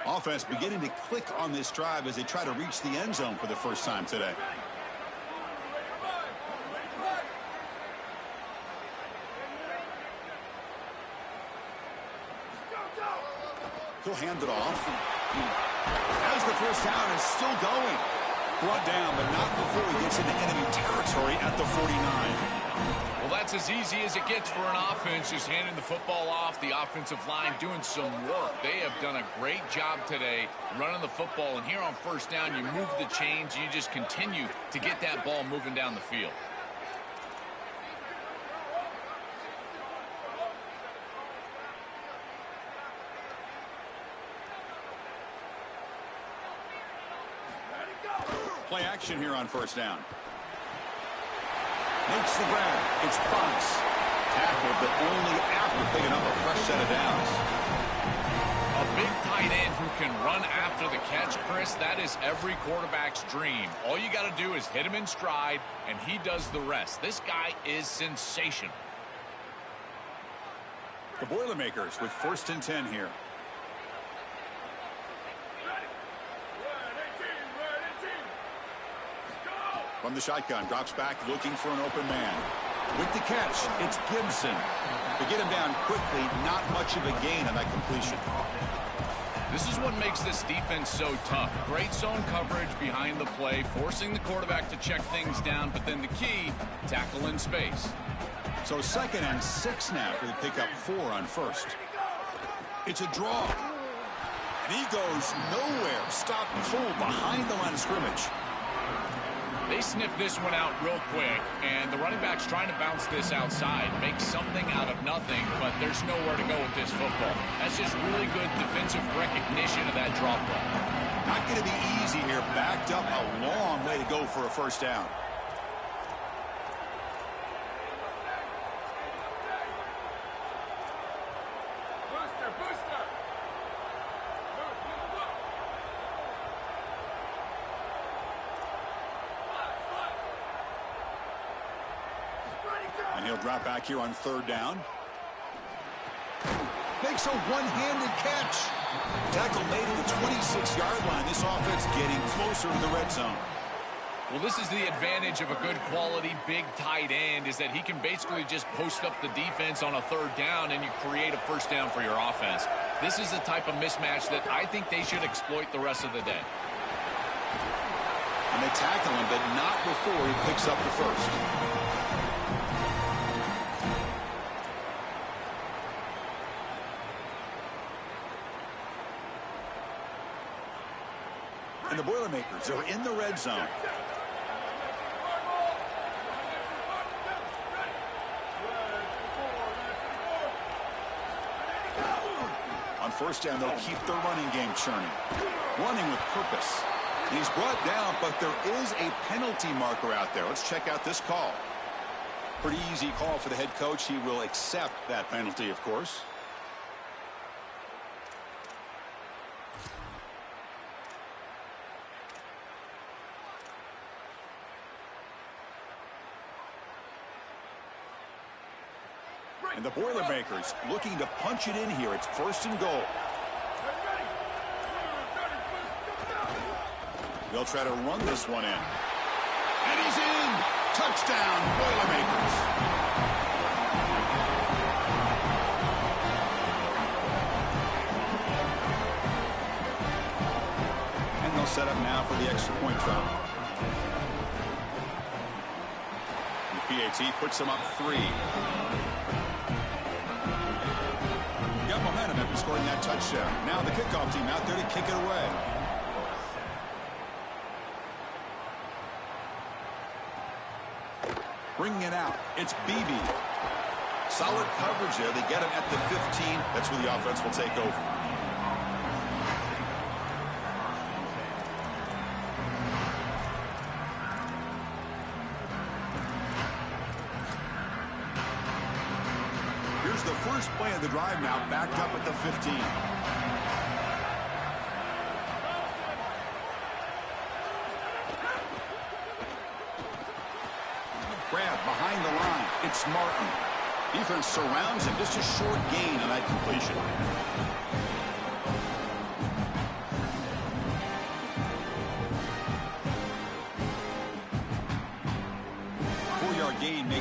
Offense beginning to click on this drive as they try to reach the end zone for the first time today. He'll hand it off. As the first down is still going. Brought down, but not before he gets into enemy territory at the 49. Well, that's as easy as it gets for an offense, just handing the football off. The offensive line doing some work. They have done a great job today running the football. And here on first down, you move the chains. You just continue to get that ball moving down the field. Play action here on first down. Makes the grab. It's Fox. Tackled, but only after picking up a fresh set of downs. A big tight end who can run after the catch, Chris, that is every quarterback's dream. All you got to do is hit him in stride, and he does the rest. This guy is sensational. The Boilermakers with 1st and 10 here. From the shotgun, drops back, looking for an open man. With the catch, it's Gibson. To get him down quickly, not much of a gain on that completion. This is what makes this defense so tough. Great zone coverage behind the play, forcing the quarterback to check things down, but then the key, tackle in space. So 2nd and 6 now for the pick up 4 on first. It's a draw. And he goes nowhere. Stop pull behind the line of scrimmage. They sniff this one out real quick, and the running back's trying to bounce this outside, make something out of nothing, but there's nowhere to go with this football. That's just really good defensive recognition of that drop ball. Not going to be easy here. Backed up a long way to go for a first down. And he'll drop back here on 3rd down. Makes a one-handed catch. Tackle made at the 26-yard line. This offense getting closer to the red zone. Well, this is the advantage of a good quality big tight end, is that he can basically just post up the defense on a 3rd down and you create a first down for your offense. This is the type of mismatch that I think they should exploit the rest of the day. And they tackle him, but not before he picks up the first. And the Boilermakers are in the red zone. On first down, they'll keep their running game churning. Running with purpose. He's brought down, but there is a penalty marker out there. Let's check out this call. Pretty easy call for the head coach. He will accept that penalty, of course. And the Boilermakers looking to punch it in here. It's 1st and goal. They'll try to run this one in. And he's in! Touchdown, Boilermakers! And they'll set up now for the extra point try. And PAT puts them up 3. Got momentum after scoring that touchdown. Now the kickoff team out there to kick it away. Bringing it out. It's Beebe. Solid coverage there. They get him at the 15. That's where the offense will take over. Here's the first play of the drive now, backed up at the 15. Grab behind the line. It's Martin. Defense surrounds him. Just a short gain on that completion.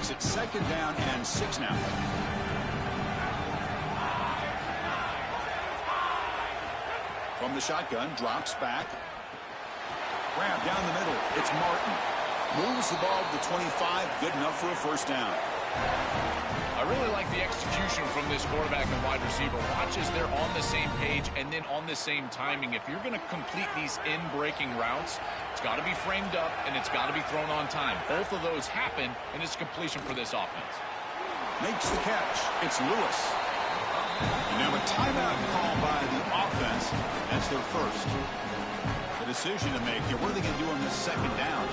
makes it 2nd down and 6 now. From the shotgun, drops back. Grab down the middle. It's Martin. Moves the ball to the 25. Good enough for a 1st down. I really like the execution from this quarterback and wide receiver. Watch as they're on the same page and then on the same timing. If you're going to complete these in-breaking routes, it's got to be framed up and it's got to be thrown on time. Both of those happen, and it's completion for this offense. Makes the catch. It's Lewis. And now a timeout call by the offense. That's their first. The decision to make here. What are they going to do on this 2nd down?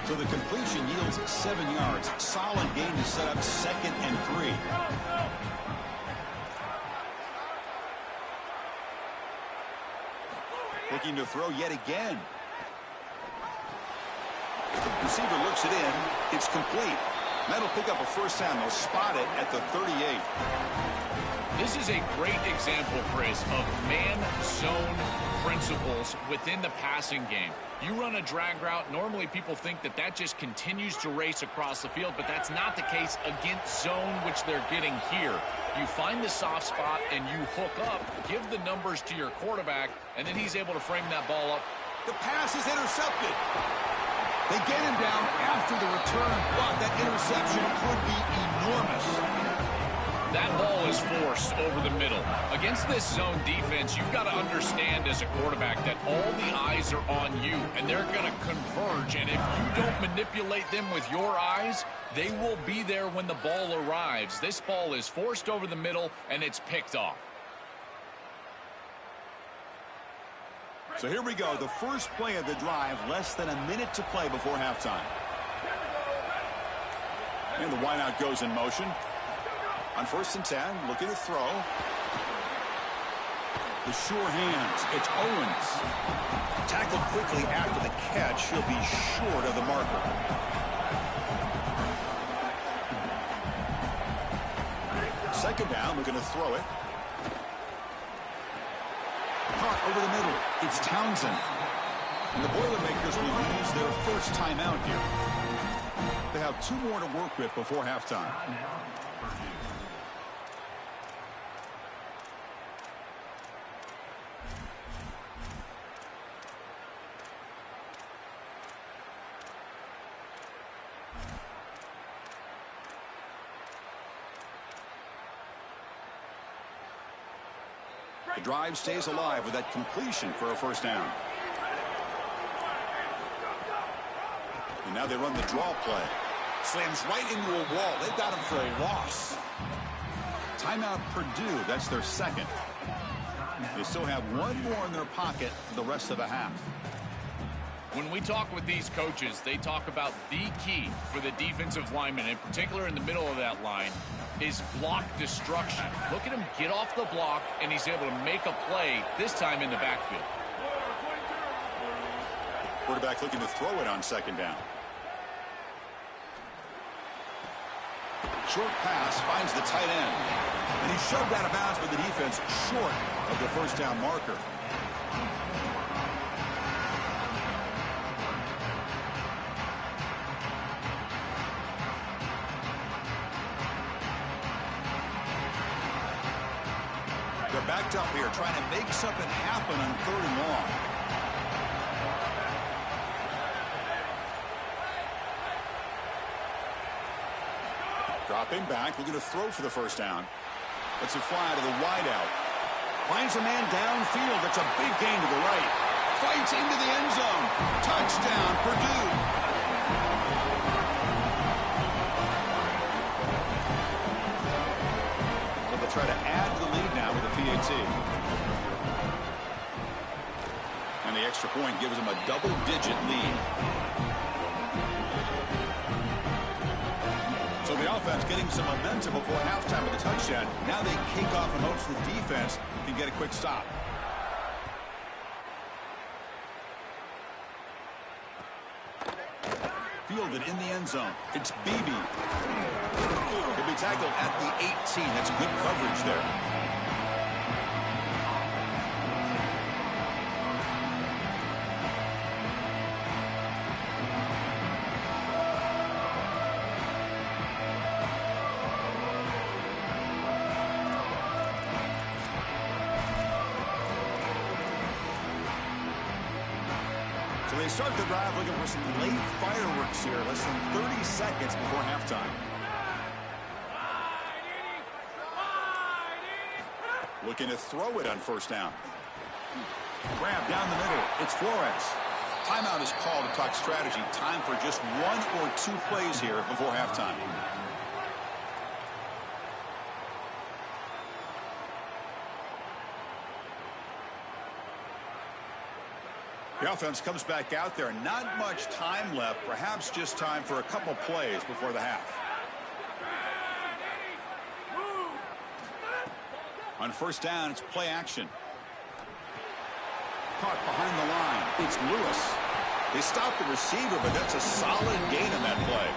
So the completion yields 7 yards. Solid gain to set up 2nd and 3. Looking to throw yet again. The receiver looks it in. It's complete. That'll pick up a 1st down. They'll spot it at the 38. This is a great example, Chris, of man-zone principles within the passing game. You run a drag route, normally people think that that just continues to race across the field, but that's not the case against zone, which they're getting here. You find the soft spot and you hook up, give the numbers to your quarterback, and then he's able to frame that ball up. The pass is intercepted. They get him down after the return, but that interception could be enormous. That ball is forced over the middle. Against this zone defense, you've got to understand as a quarterback that all the eyes are on you, and they're going to converge. And if you don't manipulate them with your eyes, they will be there when the ball arrives. This ball is forced over the middle, and it's picked off. So here we go, the first play of the drive, less than a minute to play before halftime. And the wideout goes in motion. On 1st and 10, looking to throw. The sure hands, it's Owens. Tackled quickly after the catch, he'll be short of the marker. Second down, looking to throw it. Caught over the middle. It's Townsend. And the Boilermakers will use their 1st timeout here. They have 2 more to work with before halftime. The drive stays alive with that completion for a 1st down. And now they run the draw play. Slams right into a wall. They've got him for a loss. Timeout Purdue. That's their 2nd. They still have 1 more in their pocket for the rest of the half. When we talk with these coaches, they talk about the key for the defensive lineman, in particular in the middle of that line, is block destruction. Look at him get off the block, and he's able to make a play, this time in the backfield. Quarterback looking to throw it on 2nd down. Short pass finds the tight end. And he's shoved out of bounds by the defense short of the 1st down marker. They're backed up here trying to make something happen on 3rd and long. Dropping back, looking to throw for the 1st down. It's a fly to the wideout. Finds a man downfield. That's a big gain to the right. Fights into the end zone. Touchdown, Purdue. So they'll try to add to the lead now with a PAT. And the extra point gives them a double-digit lead. So the offense getting some momentum before halftime with a touchdown. Now they kick off in hopes the defense can get a quick stop. Fielded in the end zone. It's Beebe. He'll be tackled at the 18. That's good coverage there. start the drive looking for some late fireworks here. Less than 30 seconds before halftime. Looking to throw it on first down. Grab down the middle. It's Flores. Timeout is called to talk strategy. Time for just 1 or 2 plays here before halftime. The offense comes back out there. Not much time left. Perhaps just time for a couple plays before the half. On first down, it's play action. Caught behind the line. It's Lewis. They stop the receiver, but that's a solid gain on that play.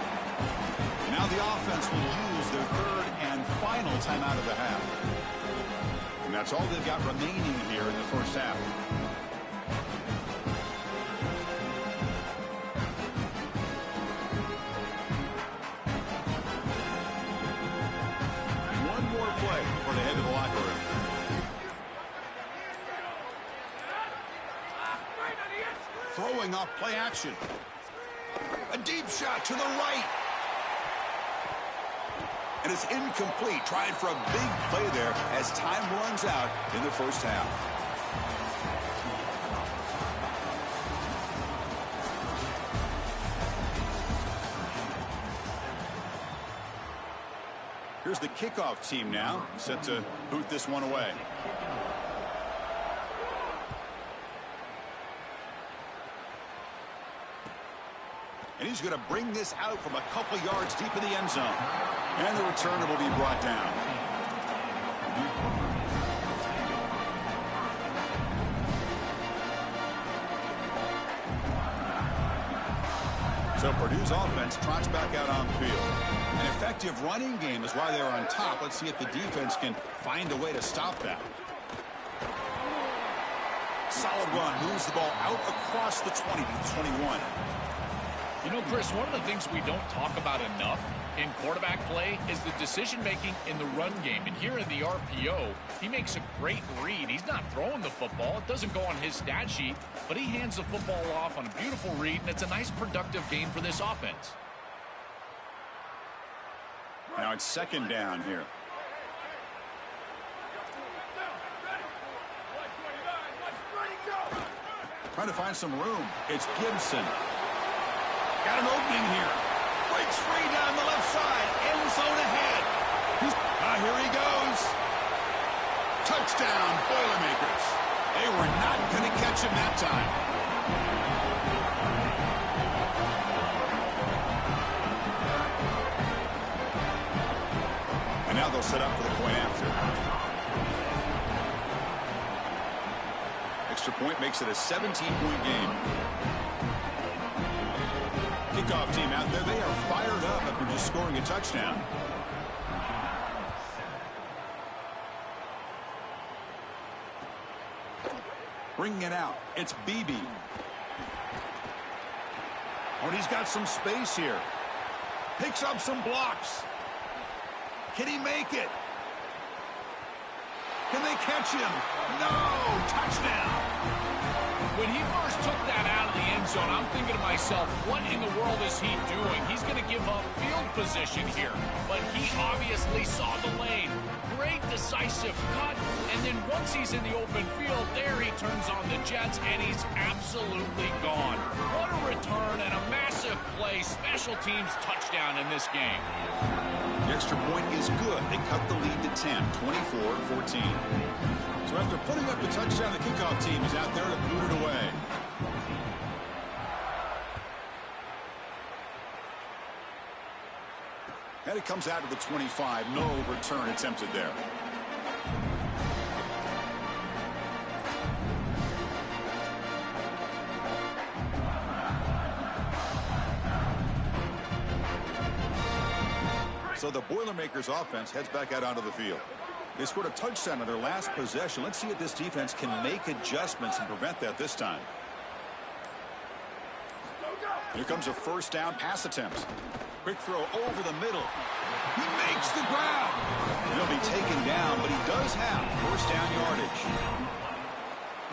And now the offense will use their third and final timeout of the half. And that's all they've got remaining here in the first half. One more play before they head to the locker room. Throwing off play action. A deep shot to the right. And it's incomplete. Trying for a big play there as time runs out in the first half. Here's the kickoff team now, set to boot this one away. And he's going to bring this out from a couple yards deep in the end zone. And the returner will be brought down. So Purdue's offense trots back out on the field. An effective running game is why they're on top. Let's see if the defense can find a way to stop that. Solid run. Moves the ball out across the 20 to the 21. You know, Chris, one of the things we don't talk about enough in quarterback play is the decision-making in the run game. And here in the RPO, he makes a great read. He's not throwing the football. It doesn't go on his stat sheet, but he hands the football off on a beautiful read, and it's a nice, productive game for this offense. Now it's second down here. Trying to find some room. It's Gibson. Got an opening here. Breaks free down the left side. End zone ahead. Here he goes. Touchdown, Boilermakers. They were not going to catch him that time. And now they'll set up for the point after. Extra point makes it a 17-point game. Kickoff team out there, they are fired up after just scoring a touchdown. Bringing it out, it's Beebe. Oh, and he's got some space here. Picks up some blocks. Can he make it? Can they catch him? No! Touchdown! When he first took that out of the end zone, I'm thinking to myself, what in the world is he doing? He's going to give up field position here. But he obviously saw the lane. Great decisive cut. And then once he's in the open field, there he turns on the Jets, and he's absolutely gone. What a return and a massive play. Special teams touchdown in this game. The extra point is good. They cut the lead to 10, 24-14. So after putting up the touchdown, the kickoff team is out there to boot it away. And it comes out to the 25. No return attempted there. So the Boilermakers offense heads back out onto the field. They scored a touchdown on their last possession. Let's see if this defense can make adjustments and prevent that this time. Here comes a first down pass attempt. Quick throw over the middle. He makes the grab. He'll be taken down, but he does have first down yardage.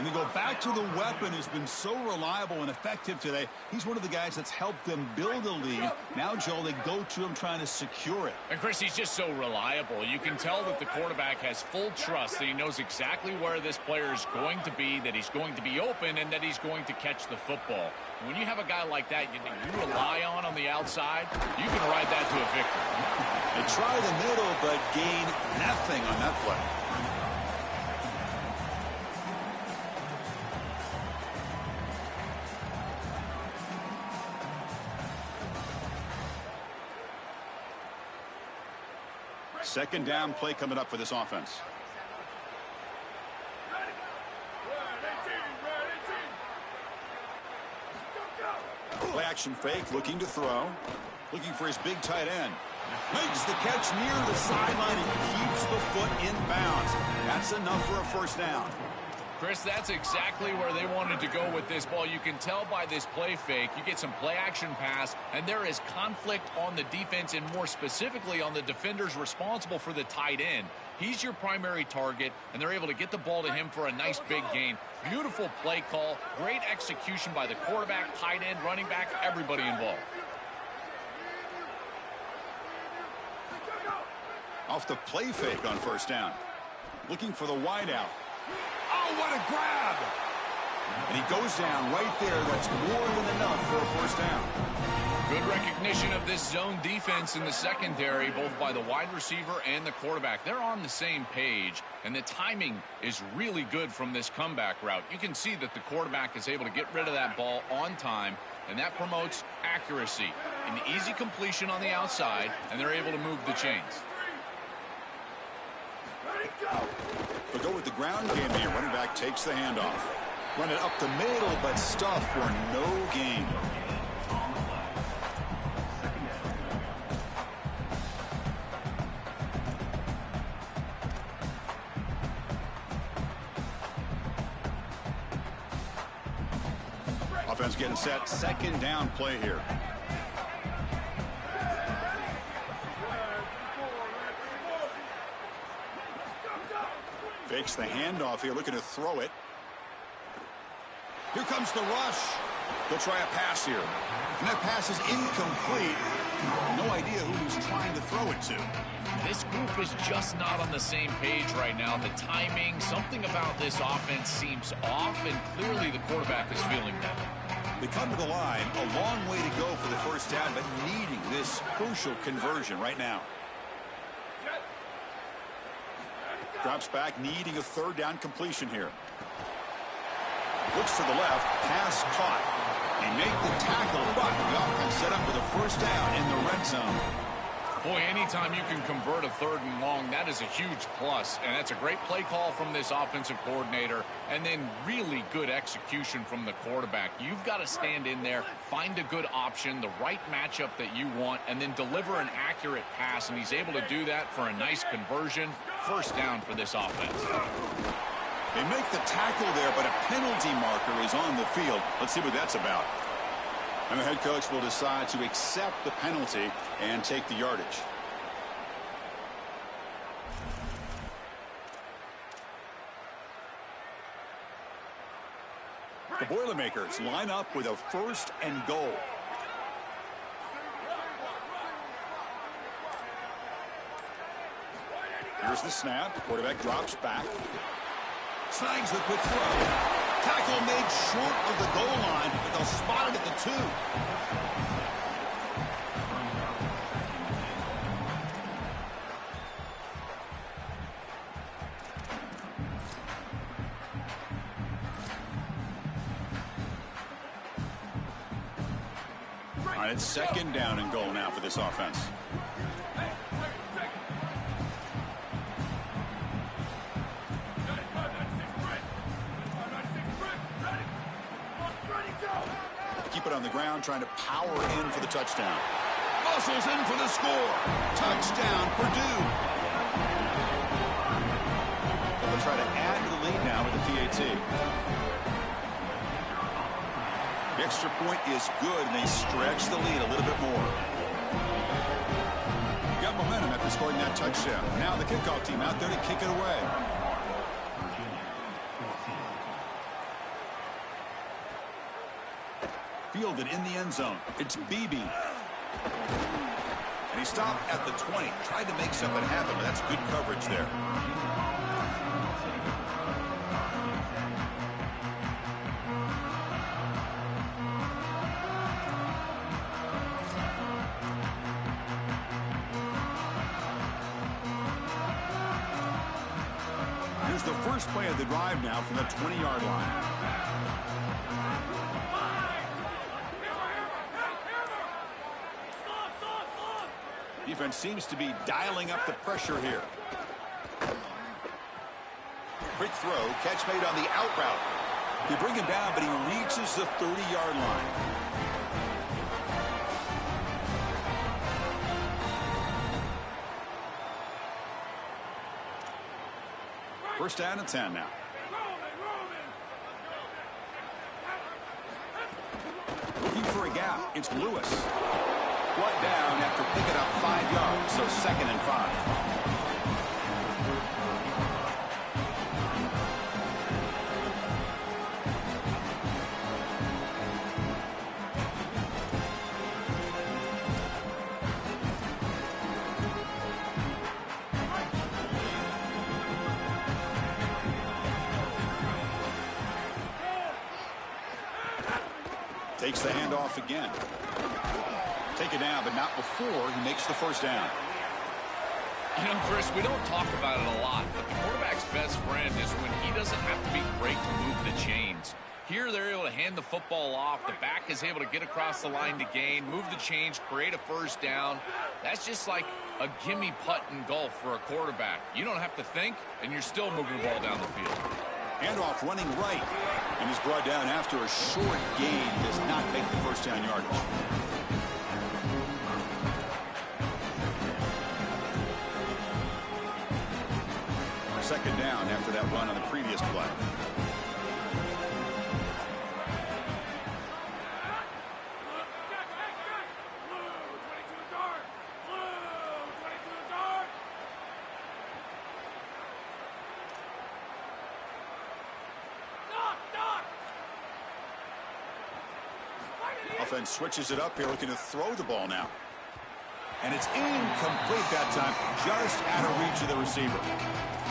And they go back to the weapon who's been so reliable and effective today. He's one of the guys that's helped them build a lead. Now, Joel, they go to him trying to secure it. And, Chris, he's just so reliable. You can tell that the quarterback has full trust that he knows exactly where this player is going to be, that he's going to be open, and that he's going to catch the football. When you have a guy like that you rely on the outside, you can ride that to a victory. They try the middle, but gain nothing on that play. Second down play coming up for this offense. Play action fake, looking to throw. Looking for his big tight end. Makes the catch near the sideline and keeps the foot in bounds. That's enough for a first down. Chris, that's exactly where they wanted to go with this ball. You can tell by this play fake. You get some play action pass, and there is conflict on the defense and more specifically on the defenders responsible for the tight end. He's your primary target, and they're able to get the ball to him for a nice big gain. Beautiful play call, great execution by the quarterback, tight end, running back, everybody involved. Off the play fake on first down. Looking for the wideout. Oh, what a grab! And he goes down right there. That's more than enough for a first down. Good recognition of this zone defense in the secondary, both by the wide receiver and the quarterback. They're on the same page, and the timing is really good from this comeback route. You can see that the quarterback is able to get rid of that ball on time, and that promotes accuracy. An easy completion on the outside, and they're able to move the chains. They'll go with the ground game here. Running back takes the handoff. Run it up the middle, but stuff for no gain. Offense getting set. Second down play here. Fakes the handoff here, looking to throw it. Here comes the rush. They'll try a pass here. And that pass is incomplete. No idea who he's trying to throw it to. This group is just not on the same page right now. The timing, something about this offense seems off, and clearly the quarterback is feeling that. They come to the line, a long way to go for the first down, but needing this crucial conversion right now. Drops back, needing a third down completion here. Looks to the left, pass caught. They make the tackle, but the offense set up with a first down in the red zone. Boy, anytime you can convert a third and long, that is a huge plus. And that's a great play call from this offensive coordinator. And then really good execution from the quarterback. You've got to stand in there, find a good option, the right matchup that you want, and then deliver an accurate pass. And he's able to do that for a nice conversion. First down for this offense. They make the tackle there, but a penalty marker is on the field. Let's see what that's about. And the head coach will decide to accept the penalty and take the yardage. The Boilermakers line up with a first and goal. Here's the snap. Quarterback drops back. Snags the quick throw. Tackle made short of the goal line, but they'll spot it at the 2. All right, it's second down and goal now for this offense. Keep it on the ground, trying to power in for the touchdown. Muscles in for the score. Touchdown, Purdue. They'll try to add to the lead now with the PAT. The extra point is good, and they stretch the lead a little bit more. Got momentum after scoring that touchdown. Now the kickoff team out there to kick it away. fielded in the end zone. It's Beebe. And he stopped at the 20. Tried to make something happen, but that's good coverage there. Here's the first play of the drive now from the 20-yard line. Defense seems to be dialing up the pressure here. Quick throw, catch made on the out route. They bring him down, but he reaches the 30-yard line. First down and 10 now. Looking for a gap. It's Lewis. Brought down after picking up 5 yards, so 2nd and 5. Takes the handoff again. Take it down, but not before he makes the first down. You know, Chris, we don't talk about it a lot, but the quarterback's best friend is when he doesn't have to be great to move the chains. Here, they're able to hand the football off. The back is able to get across the line to gain, move the chains, create a first down. That's just like a gimme putt in golf for a quarterback. You don't have to think, and you're still moving the ball down the field. Handoff running right, and is brought down after a short gain. Does not make the first down yardage. Second down after that run on the previous play. Offense switches it up here, looking to throw the ball now. And it's incomplete that time, just out of reach of the receiver.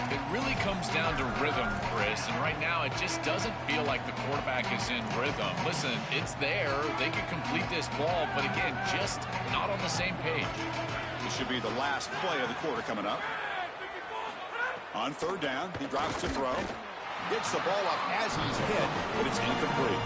It really comes down to rhythm, Chris, and right now it just doesn't feel like the quarterback is in rhythm. Listen, it's there. They could complete this ball, but again, just not on the same page. This should be the last play of the quarter coming up. On third down, he drops to throw. Gets the ball up as he's hit, but it's incomplete.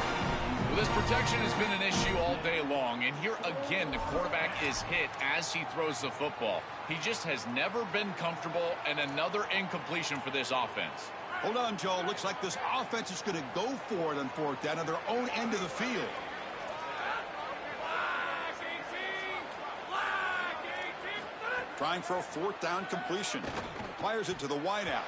Well, this protection has been an issue all day long, and here again the quarterback is hit as he throws the football. He just has never been comfortable, and another incompletion for this offense. Hold on, Joe. Looks like this offense is going to go for it on fourth down at their own end of the field. Trying for a fourth down completion. Fires it to the wideout.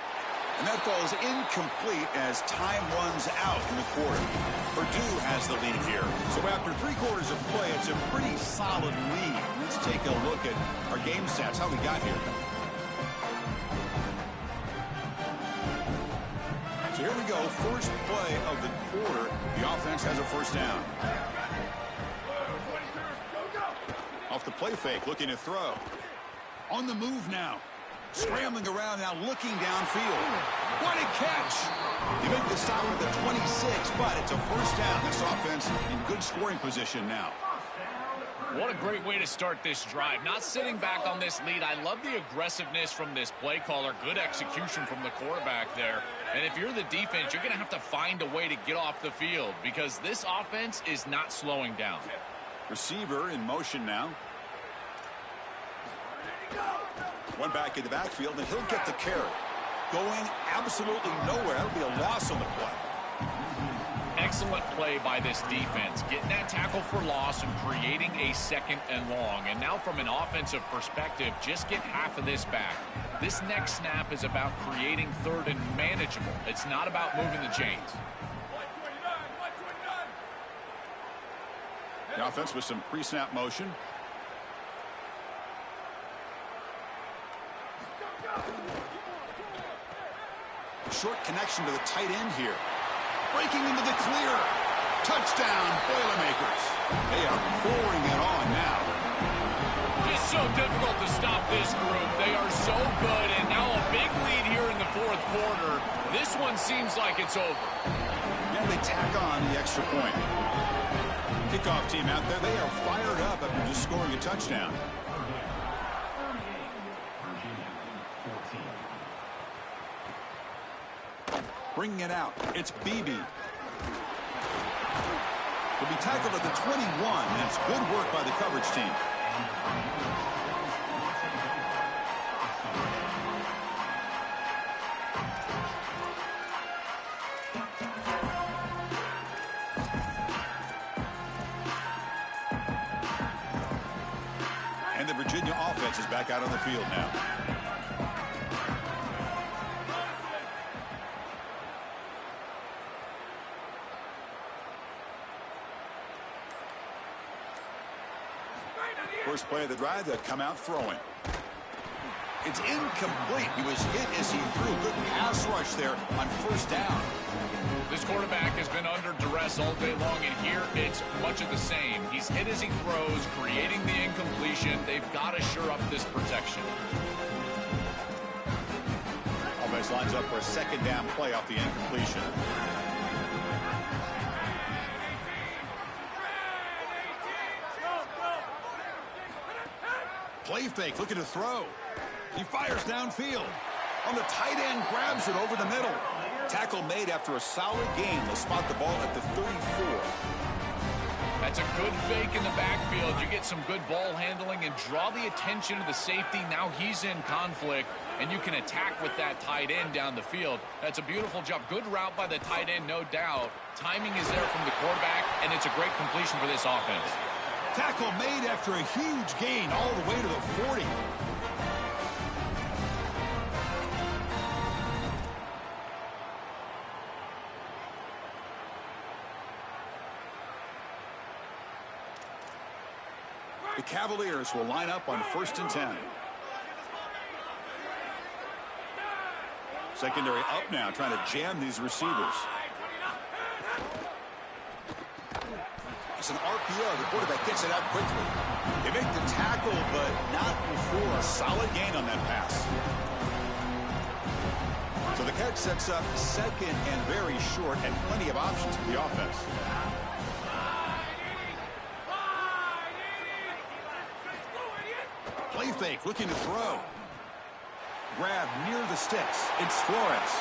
And that ball is incomplete as time runs out in the quarter. Purdue has the lead here. So after 3 quarters of play, it's a pretty solid lead. Let's take a look at our game stats, how we got here. So here we go, first play of the quarter. The offense has a first down. Off the play fake, looking to throw. On the move now. Scrambling around now, looking downfield. What a catch! He made the stop at the 26, but it's a first down. This offense in good scoring position now. What a great way to start this drive. Not sitting back on this lead. I love the aggressiveness from this play caller. Good execution from the quarterback there. And if you're the defense, you're going to have to find a way to get off the field because this offense is not slowing down. Receiver in motion now. One back in the backfield, and he'll get the carry. Going absolutely nowhere. That'll be a loss on the play. Excellent play by this defense. Getting that tackle for loss and creating a 2nd and long. And now from an offensive perspective, just get half of this back. This next snap is about creating 3rd and manageable. It's not about moving the chains. The offense with some pre-snap motion. Short connection to the tight end here. Breaking into the clear. Touchdown, Boilermakers. They are pouring it on now. Just so difficult to stop this group. They are so good, and now a big lead here in the fourth quarter. This one seems like it's over. And they tack on the extra point. Kickoff team out there, they are fired up after just scoring a touchdown. Bringing it out, it's Beebe. Will be tackled at the 21, and it's good work by the coverage team. And the Virginia offense is back out on the field now. First play of the drive, they'll come out throwing. It's incomplete. He was hit as he threw. Good pass rush there on first down. This quarterback has been under duress all day long, and here it's much of the same. He's hit as he throws, creating the incompletion. They've got to shore up this protection. Offense lines up for a second down play off the incompletion. Play fake, looking to throw. He fires downfield. On the tight end, grabs it over the middle. Tackle made after a solid gain. They'll spot the ball at the 34. That's a good fake in the backfield. You get some good ball handling and draw the attention of the safety. Now he's in conflict, and you can attack with that tight end down the field. That's a beautiful job. Good route by the tight end, no doubt. Timing is there from the quarterback, and it's a great completion for this offense. Tackle made after a huge gain all the way to the 40. The Cavaliers will line up on 1st and 10. Secondary up now, trying to jam these receivers. It's an RPO. The quarterback gets it out quickly. They make the tackle, but not before a solid gain on that pass. So the catch sets up second and very short, and plenty of options for the offense. Play fake, looking to throw. Grab near the sticks. It's Flores.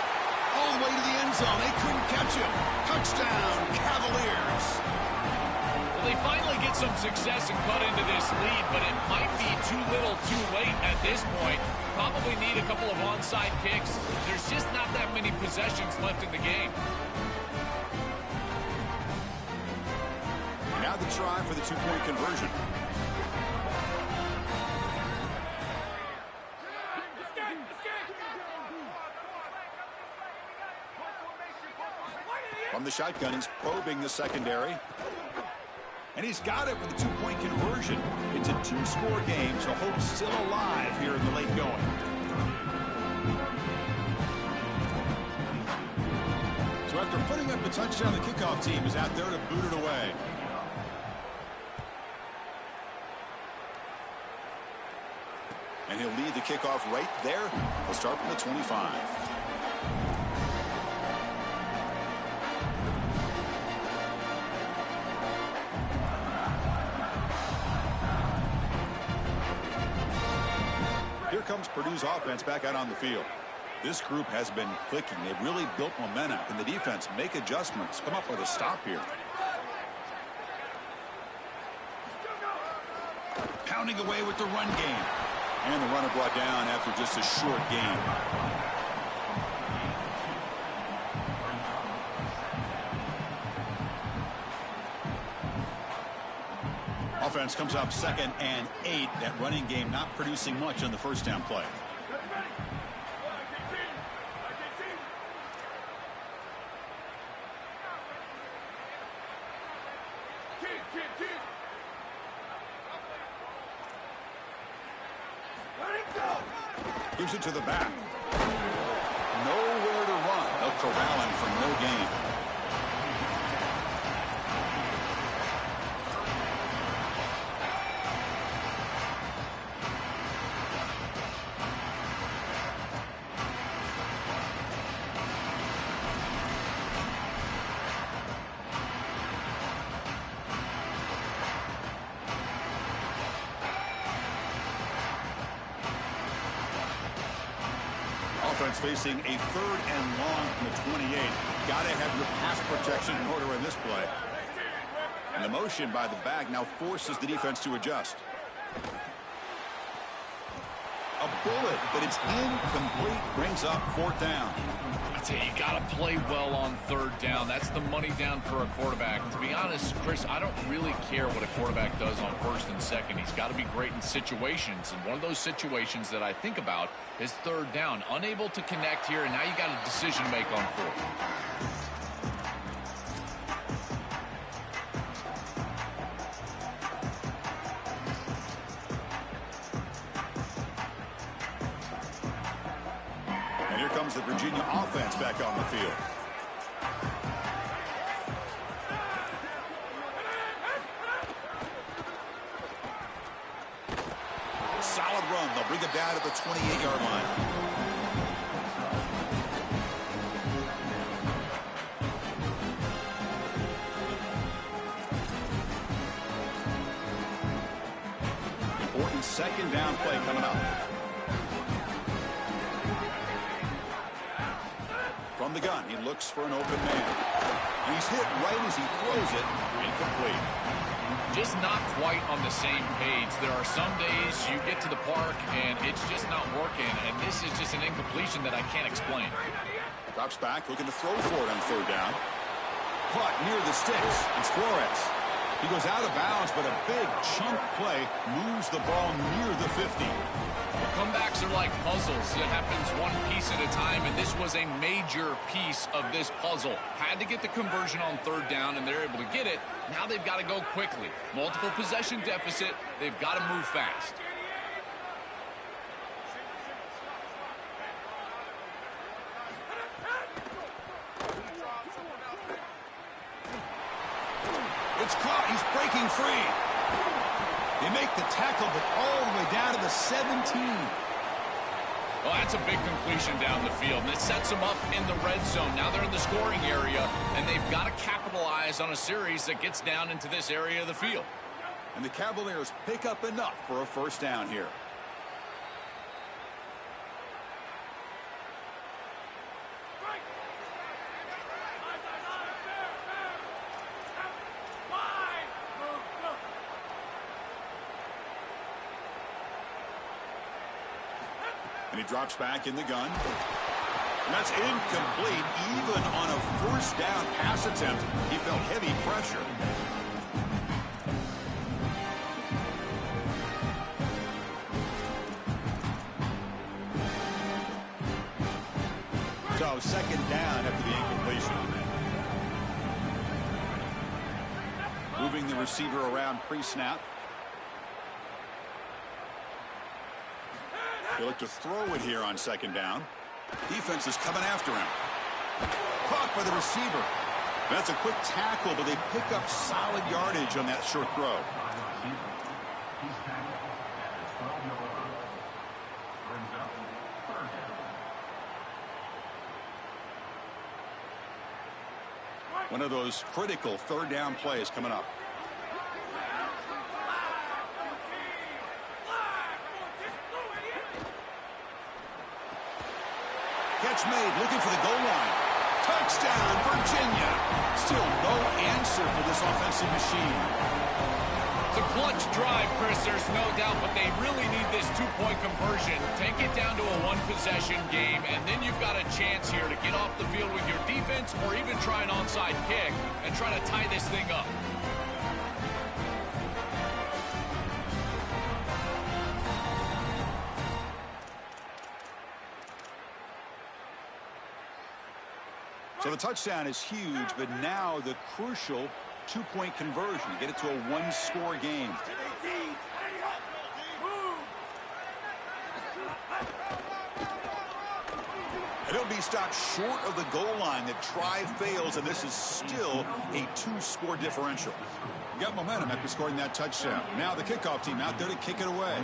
All the way to the end zone. They couldn't catch him. Touchdown, Cavaliers. Well, they finally get some success and cut into this lead, but it might be too little too late at this point. Probably need a couple of onside kicks. There's just not that many possessions left in the game. Now the try for the two-point conversion. From the shotgun, he's probing the secondary. And he's got it for the two-point conversion. It's a two-score game, so hope's still alive here in the late going. So after putting up a touchdown, the kickoff team is out there to boot it away. And he'll lead the kickoff right there. He'll start from the 25. Here comes Purdue's offense back out on the field. This group has been clicking. They've really built momentum. Can the defense make adjustments? Come up with a stop here. Pounding away with the run game. And the runner brought down after just a short gain. Offense comes up 2nd and 8. That running game not producing much on the first down play. Gives it to the back. Nowhere to run. They'll corral him for no gain. offense facing a 3rd and long from the 28. Got to have your pass protection in order in this play. And the motion by the back now forces the defense to adjust. A bullet, but it's incomplete. Brings up 4th down. I tell you, you got to play well on 3rd down. That's the money down for a quarterback. To be honest, Chris, I don't really care what a quarterback does on 1st and 2nd. He's got to be great in situations. And one of those situations that I think about is 3rd down. Unable to connect here, and now you got a decision to make on 4th. The Virginia offense back on the field. Solid run. They'll bring it down to the 28-yard line. Important 2nd down play coming up. From the gun, he looks for an open man. He's hit right as he throws it. Incomplete. Just not quite on the same page. There are some days you get to the park and it's just not working, and this is just an incompletion that I can't explain. Drops back, looking to throw for it on 3rd down. Caught near the sticks. It's Flores. He goes out of bounds, but a big chunk play moves the ball near the 50. Comebacks are like puzzles. It happens one piece at a time, and this was a major piece of this puzzle. Had to get the conversion on 3rd down, and they're able to get it. Now they've got to go quickly. Multiple possession deficit. They've got to move fast. It's caught. He's breaking free. They make the tackle, but all the way down to the 17. Well, that's a big completion down the field, and it sets them up in the red zone. Now they're in the scoring area, and they've got to capitalize on a series that gets down into this area of the field. And the Cavaliers pick up enough for a 1st down here. And he drops back in the gun. And that's incomplete. Even on a 1st down pass attempt, he felt heavy pressure. So 2nd down after the incompletion. Moving the receiver around pre-snap. They look to throw it here on 2nd down. Defense is coming after him. Caught by the receiver. That's a quick tackle, but they pick up solid yardage on that short throw. One of those critical 3rd down plays coming up. Catch made, looking for the goal line. Touchdown, Virginia. Still no answer for this offensive machine. It's a clutch drive, Chris, there's no doubt, but they really need this 2-point conversion. Take it down to a 1-possession game, and then you've got a chance here to get off the field with your defense or even try an onside kick and try to tie this thing up. So the touchdown is huge, but now the crucial 2-point conversion to get it to a 1-score game. And it'll be stopped short of the goal line. The try fails, and this is still a 2-score differential. We got momentum after scoring that touchdown. Now the kickoff team out there to kick it away.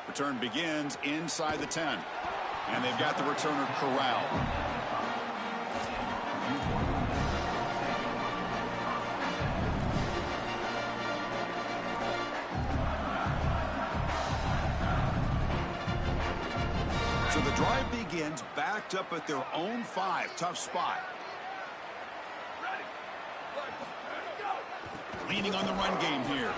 Return begins inside the 10. And they've got the returner corralled. drive begins backed up at their own 5. Tough spot. Leaning on the run game here.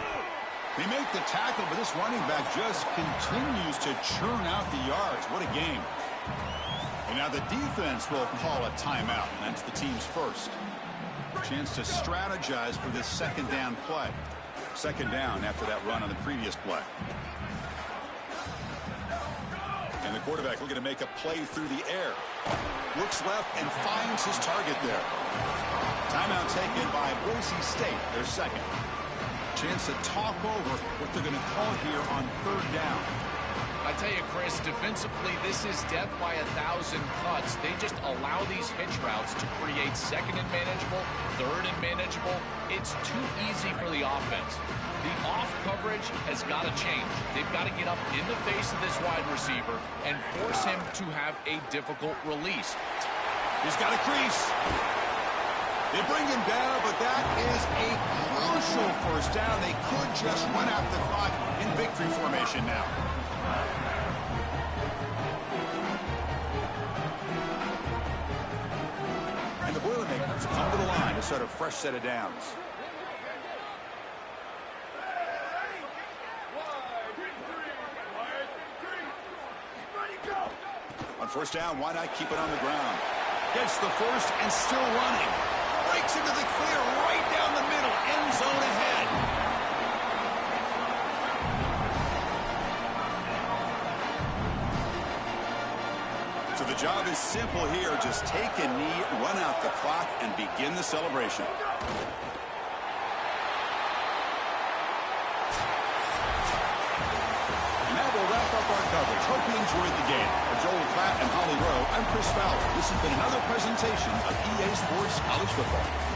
They make the tackle, but this running back just continues to churn out the yards. What a game. And now the defense will call a timeout, and that's the team's first. Chance to strategize for this second down play. Second down after that run on the previous play. And the quarterback looking to make a play through the air. Looks left and finds his target there. Timeout taken by Boise State, their second. Chance to talk over what they're going to call here on third down. I tell you, Chris, defensively, this is death by 1,000 cuts. They just allow these hitch routes to create second and manageable, third and manageable. It's too easy for the offense. The off coverage has got to change. They've got to get up in the face of this wide receiver and force him to have a difficult release. He's got a crease. They bring him down, but that is a crucial first down. They could just run out the clock in victory formation now. And the Boilermakers come to the line to start a fresh set of downs. On first down, why not keep it on the ground? Gets the first and still running. Breaks into the clear right down the middle. End zone ahead. So the job is simple here. Just take a knee, run out the clock, and begin the celebration. And that will wrap up our coverage. Hope you enjoyed the game. For Joel Klatt and Holly Rowe, I'm Chris Fowler. This has been another presentation of EA Sports College Football.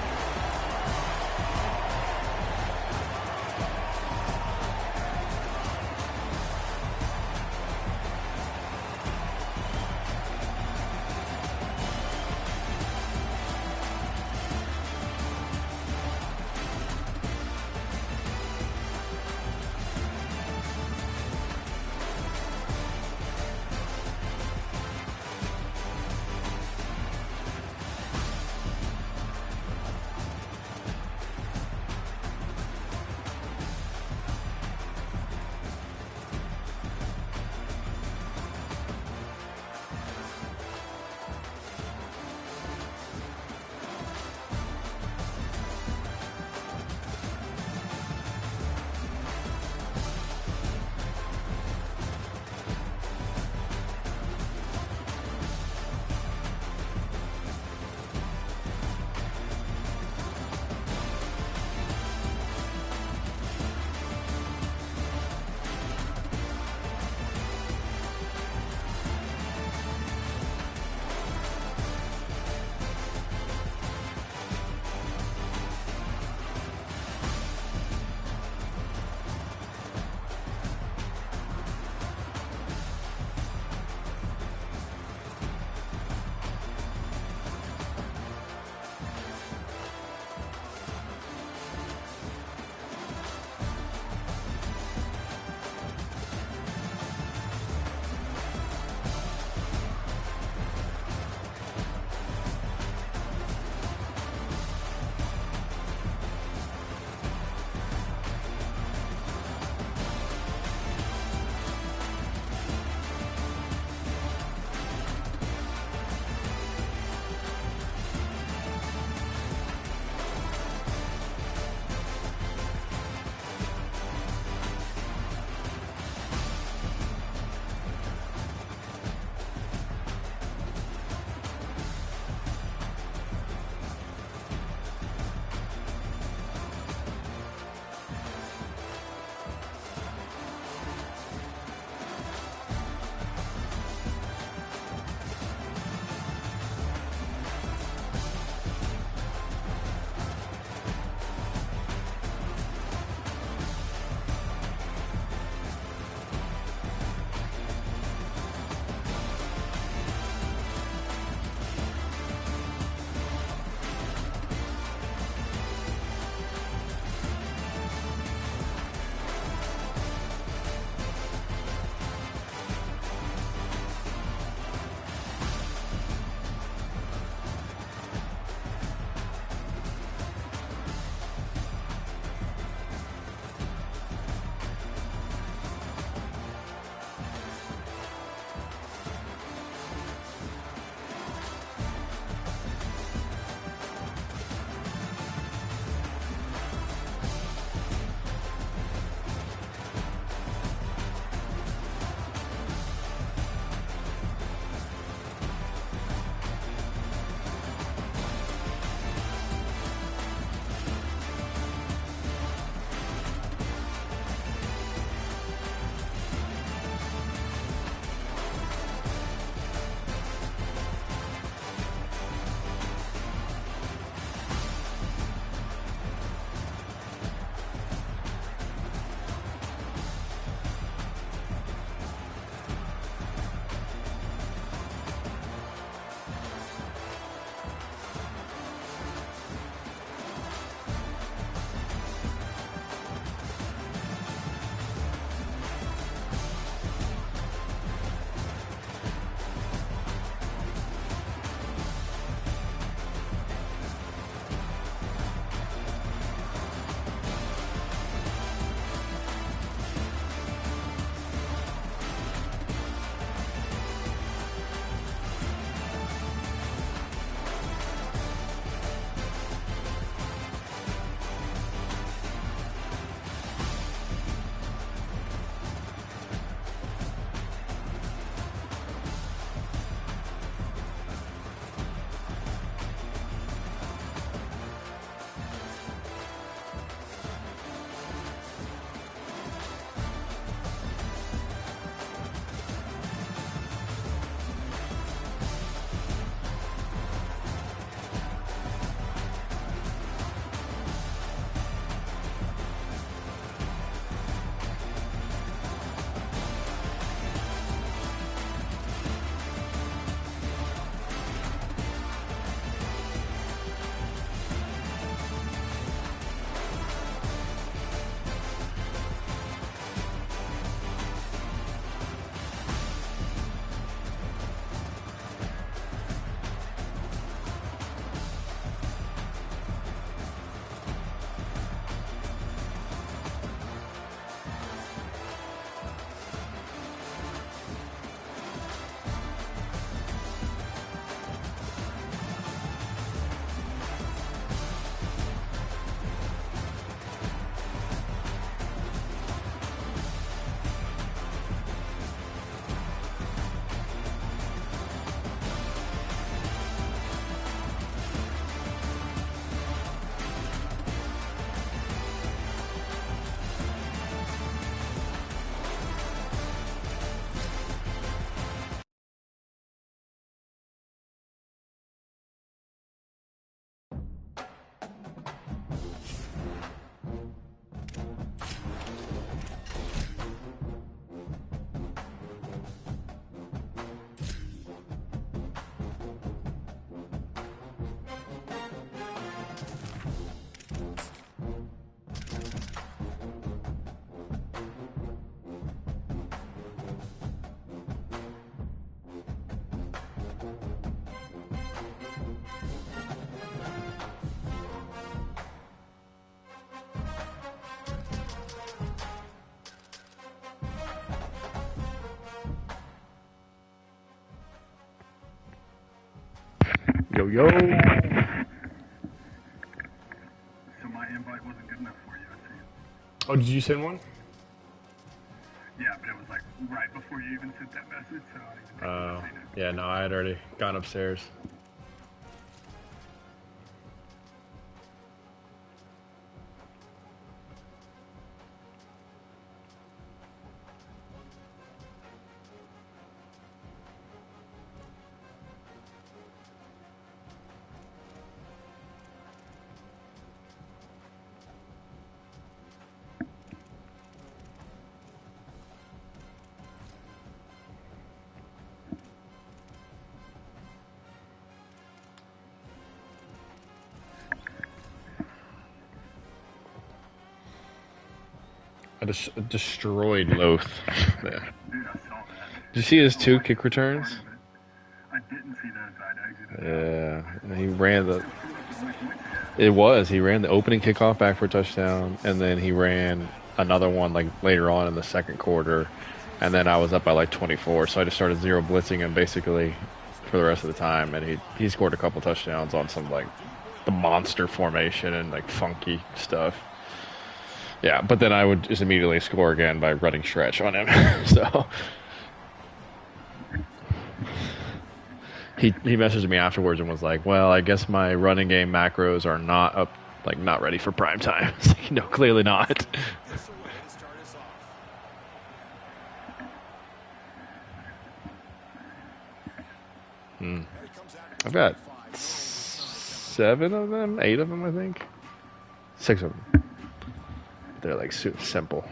Yo. So my invite wasn't good enough for you, it seems. Oh, did you send one? Yeah, but it was like right before you even sent that message, so I didn't even think it. Yeah, no, I had already gone upstairs. I just destroyed Loth. Yeah. Dude, I saw that. Did you see his 2 kick returns? I didn't see those. I'd exited. Yeah, he ran the. It was. He ran the opening kickoff back for a touchdown, and then he ran another one like later on in the second quarter, and then I was up by like 24, so I just started zero blitzing him basically for the rest of the time, and he scored a couple touchdowns on some like the monster formation and like funky stuff. Yeah, but then I would just immediately score again by running stretch on him. So he messaged me afterwards and was like, "Well, I guess my running game macros are not up, like not ready for prime time." It's like, no, clearly not. I've got 7 of them, 8 of them, I think. 6 of them. They're like simple.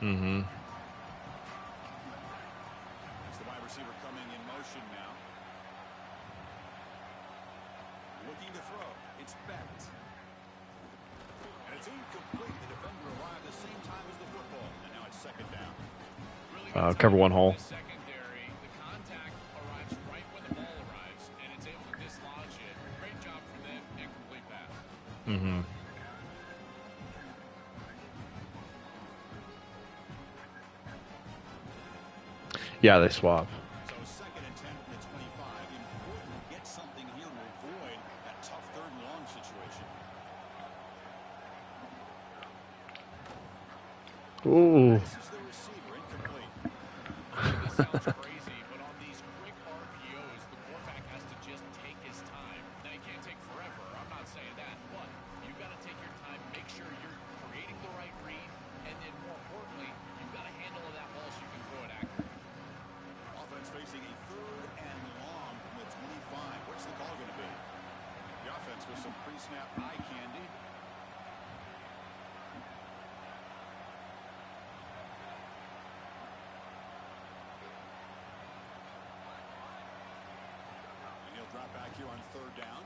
Mm-hmm. It's the wide receiver coming in motion now. Looking to throw. It's Bennett. And it's incomplete. The defender arrived at the same time as the football. And now it's second down. Cover one hole. Secondary, the contact arrives right when the ball arrives, and it's able to dislodge it. Great job for them, and complete pass. Mm-hmm. Yeah, they swap. So second and 10 from the 25. Important to get something here to avoid that tough third and long situation. Ooh. This is the receiver, incomplete. This sounds crazy, but on these quick RPOs, the quarterback has to just take his time. Now, he can't take forever. I'm not saying that, but you've got to take your time, make sure you're creating the right read, and then more importantly, you've got to handle that ball so you can throw it accurately. Offense facing a third and long from the 25. What's the call going to be? The offense with some pre-snap eye candy. And he'll drop back here on third down.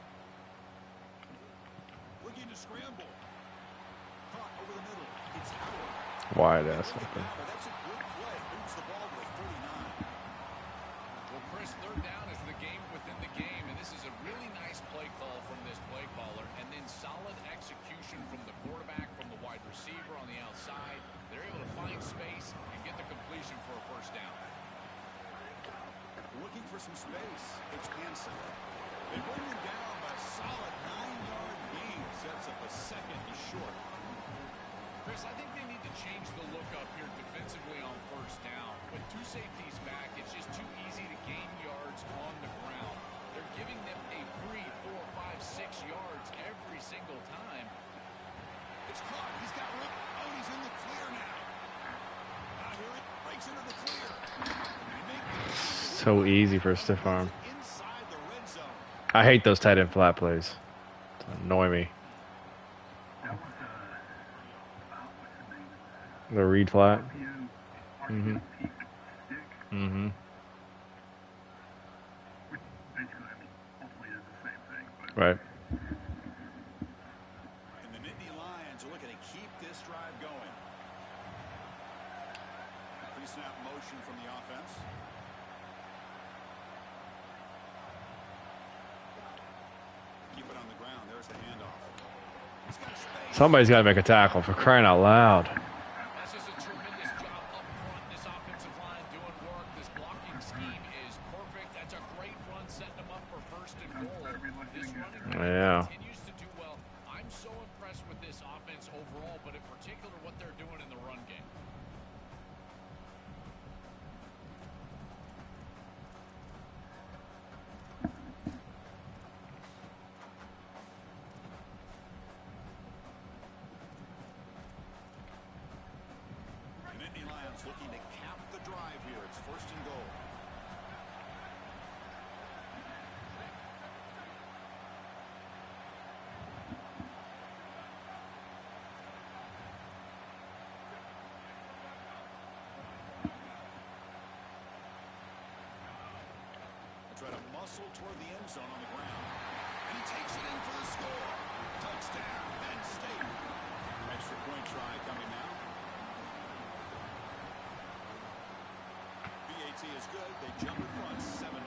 Looking to scramble. Caught over the middle. It's Howard. Wide ass. Okay. That's a good play. Moves the ball to the 39. Well, Chris, third down is the game within the game, and this is a really nice play call from this play caller, and then solid execution from the quarterback, from the wide receiver on the outside. They're able to find space and get the completion for a first down. Looking for some space. It's Hansen. They bring him down by a solid 9-yard gain. Sets up a second and short. Chris, I think they need to change the look up here defensively on first down. With 2 safeties back, it's just too easy to gain yards on the ground. They're giving them a free 4, 5, 6 yards every single time. It's caught. He's got room. Oh, he's in the clear now. Now here it breaks into the clear. So easy for a stiff arm. Inside the red zone. I hate those tight end flat plays. They annoy me. That was, what's the name of that? The read flat. RPO peak stick. Mm-hmm. Which basically, I mean, ultimately is the same thing. But Right. And the Nittany Lions are looking to keep this drive going. Pre-snap motion from the offense. Keep it on the ground. There's the handoff. He's got space. Somebody's got to make a tackle for crying out loud. This is a tremendous job up front. This offensive line doing work. This blocking scheme is perfect. That's a great run, setting them up for first and goal. This running game continues to do well. I'm so impressed with this offense overall, but in particular what they're doing in the run game. Looking to cap the drive here. It's first and goal. They try to muscle toward the end zone on the ground. And he takes it in for the score. Touchdown, Penn State. Extra point try coming now. Is good. They jump in front 7-0.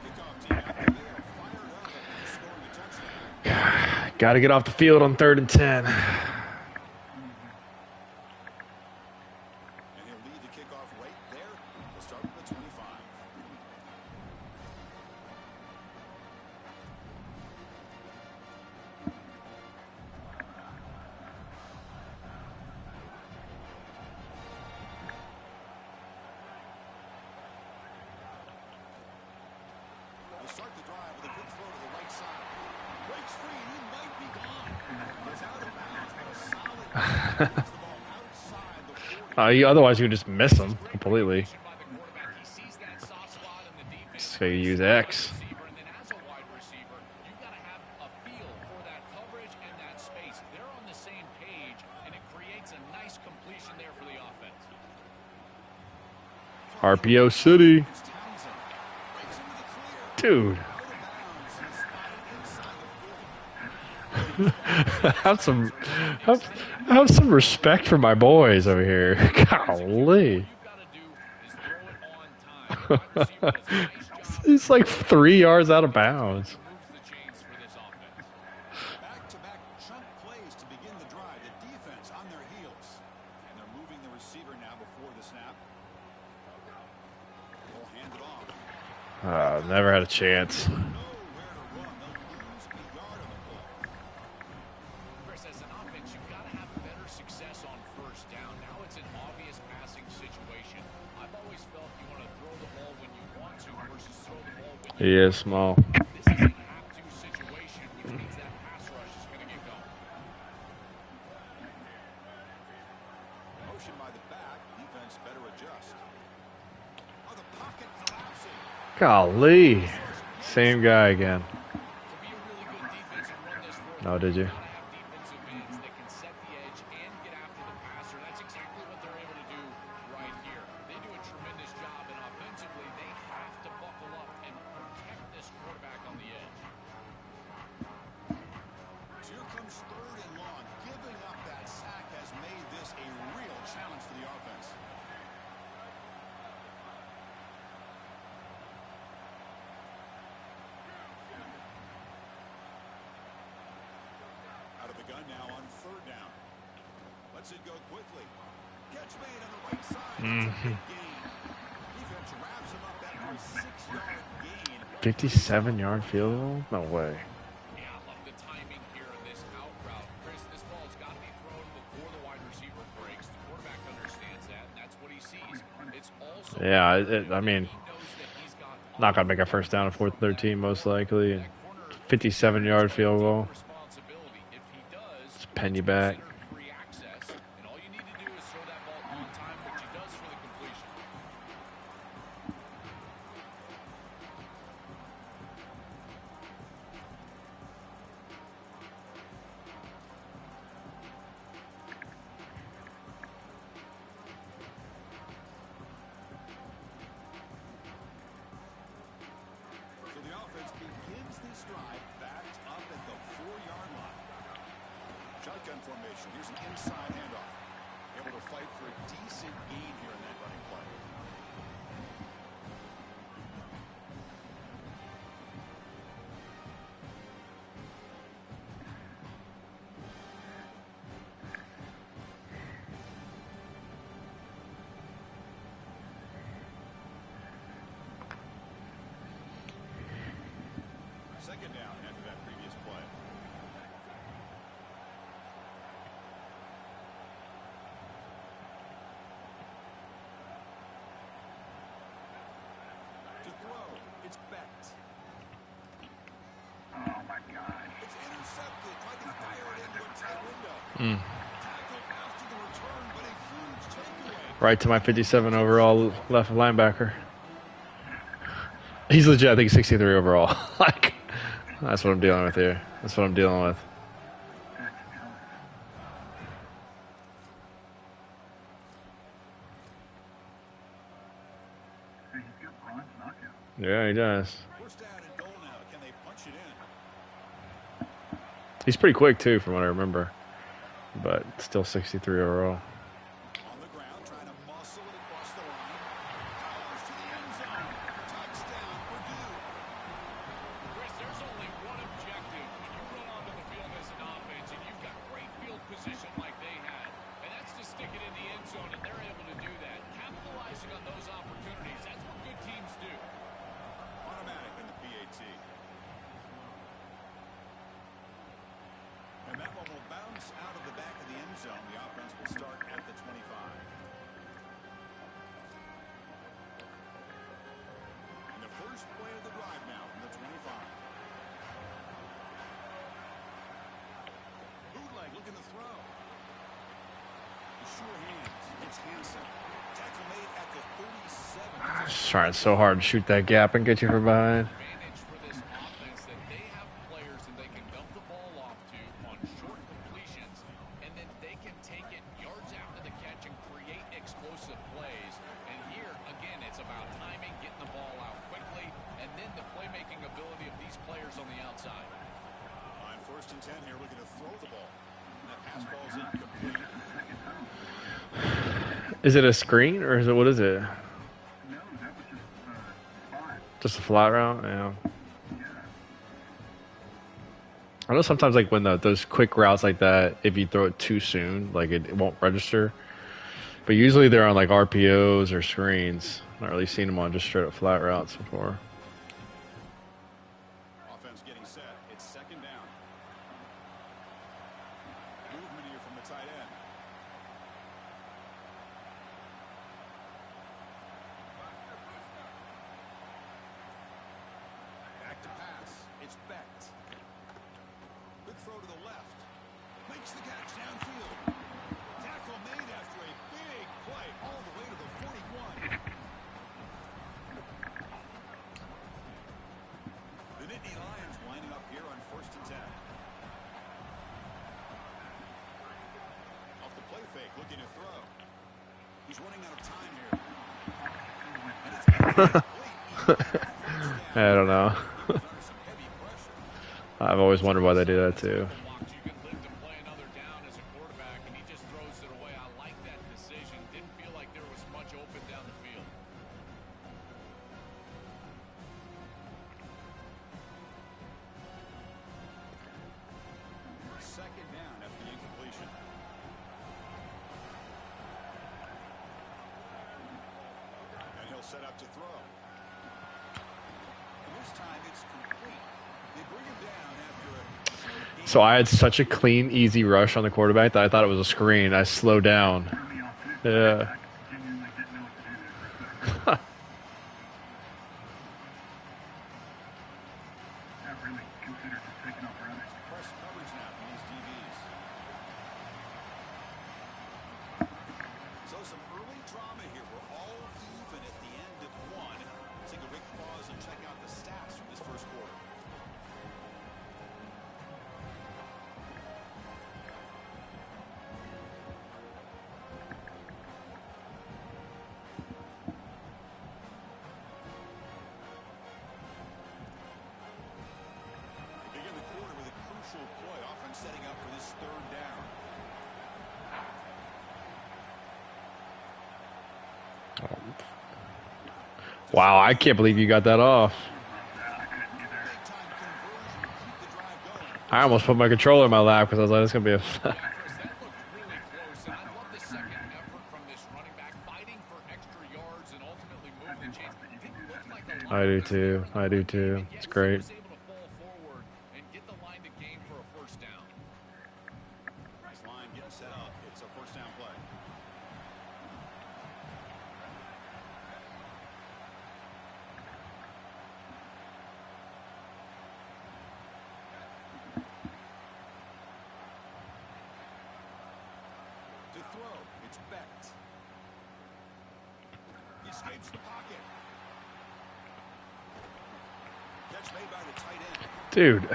Kickoff team out there. They are fired up and scoring a touchdown. Got to get off the field on 3rd and 10. And he'll lead the kickoff right there. He'll start with the 25. Start the drive with a good throw to the right side. Breaks free and he might be gone. Goes out of bounds, but a solid gets the ball outside the 40. Otherwise, you would just miss him completely. So you use X. And then as a wide receiver, you've got to have a feel for that coverage and that space. They're on the same page, and it creates a nice completion there for the offense. RPO City. Dude. have some respect for my boys over here. Golly. He's like 3 yards out of bounds. Back-to-back chunk plays to begin the drive. The defense on their heels. And they're moving the receiver now before the snap. They'll hand it off. Never had a chance. Chris, as an offense, you've got to have better success on first down. Now it's an obvious passing situation. I've always felt you want to throw the ball when you want to versus throw the ball when you He is small. This is a have-to situation, which means that pass rush is going to get going. Motion by the back. Defense better adjust. Oh, the pocket collapsing. Golly. Same guy again. Oh, did you? Defensive ends that can set the edge and get after the passer. That's exactly what they're able to do right here. They do a tremendous job, and offensively, they have to buckle up and protect this quarterback on the edge. So here comes 3rd and long. Giving up that sack has made this a real challenge for the offense. Out of the gun now on 3rd down. Lets it go quickly. Catch made on the right side. It's a big gain. Defense wraps him up that 6-yard gain. 57-yard field goal? No way. Yeah, I love the timing here in this out route. Chris, this ball's got to be thrown before the wide receiver breaks. The quarterback understands that, and that's what he sees. It's also Yeah, I mean, not going to make a first down at 4th and 13 most likely. 57-yard field goal. If he does, Just pen you back. free access, and all you need to do is throw that ball on time, which he does for the completion. So the offense begins this drive backed up at the 4-yard line. Shotgun formation. Here's an inside handoff. Able to fight for a decent gain here in that running play. second down after that previous play. To throw, it's Becht. Oh my God. It's intercepted. Tried to fire it into a tight window. Tackled after the return, but a huge takeaway. Right to my 57 overall left linebacker. He's legit, I think, 63 overall. Like, that's what I'm dealing with here. That's what I'm dealing with. That's tough. Hey, he's got Bron's knockout. Yeah, he does. First down and goal now. Can they punch it in? He's pretty quick, too, from what I remember. But still 63 overall. On the ground, trying to muscle it across the line. Powers to the end zone. Touchdown, Purdue. Chris, there's only one objective when you run onto the field as an offense and you've got great field position like they had, and that's to stick it in the end zone, and they're able to do that. Capitalizing on those opportunities, that's what good teams do. Automatic in the PAT. And that one will bounce out of the back of the end zone. The offense will start at the 25. And the first play of the drive now from the 25. Bootleg looking to throw. The sure hands. It's Hansen. Tackle made at the 37. Just trying so hard to shoot that gap and get you from behind. Advantage for this offense that they have players that they can dump the ball off to on short completions, and then they can take it yards after the catch and create explosive plays. And here, again, it's about timing, getting the ball out quickly, and then the playmaking ability of these players on the outside. On first and 10 here, looking to throw the ball. And that pass ball's incomplete. Is it a screen or is it, what is it? No, that was just spot. Just a flat route? Yeah. Yeah. I know sometimes, like, when those quick routes like that, if you throw it too soon, like, it won't register. But usually they're on, like, RPOs or screens. Not really seen them on just straight up flat routes before. Offense getting set. It's second down. Movement here from the tight end. Back to pass. It's Becht. Good throw to the left. Makes the catch downfield. Tackle made after a big play all the way to the 41. The Nittany Lions lining up here on first and 10. Off the play fake, looking to throw. He's running out of time here. And it's incomplete. I don't know. Under some heavy pressure. I've always wondered why they do that too. You can live to play another down as a quarterback, and he just throws it away. I like that decision. Didn't feel like there was much open down the field. Second down after the incompletion. And he'll set up to throw. And this time it's complete. They bring him down after a... So I had such a clean, easy rush on the quarterback that I thought it was a screen. I slowed down. Threw me off too. Yeah. I genuinely didn't know what to do there for a second. I really considered just taking off running. Press coverage now from these DBs. So some early drama here. We're all even at the end of one. Let's take a quick pause and check out the stats from this first quarter. Begin the quarter with a crucial play. Offense setting up for this third down. Wow, I can't believe you got that off. I couldn't either. Big time conversion. Keep the drive going. I almost put my controller in my lap because I was like, "It's gonna be a." Chris, that looked really close, and I love the second effort from this running back, fighting for extra yards and ultimately moving the chains. Didn't look like a lot I do of too. I do too. and yet It's he great. was able to fall forward set up. It's a first down play. To throw, it's Becht. He escapes the pocket. Catch made by the tight end. Dude,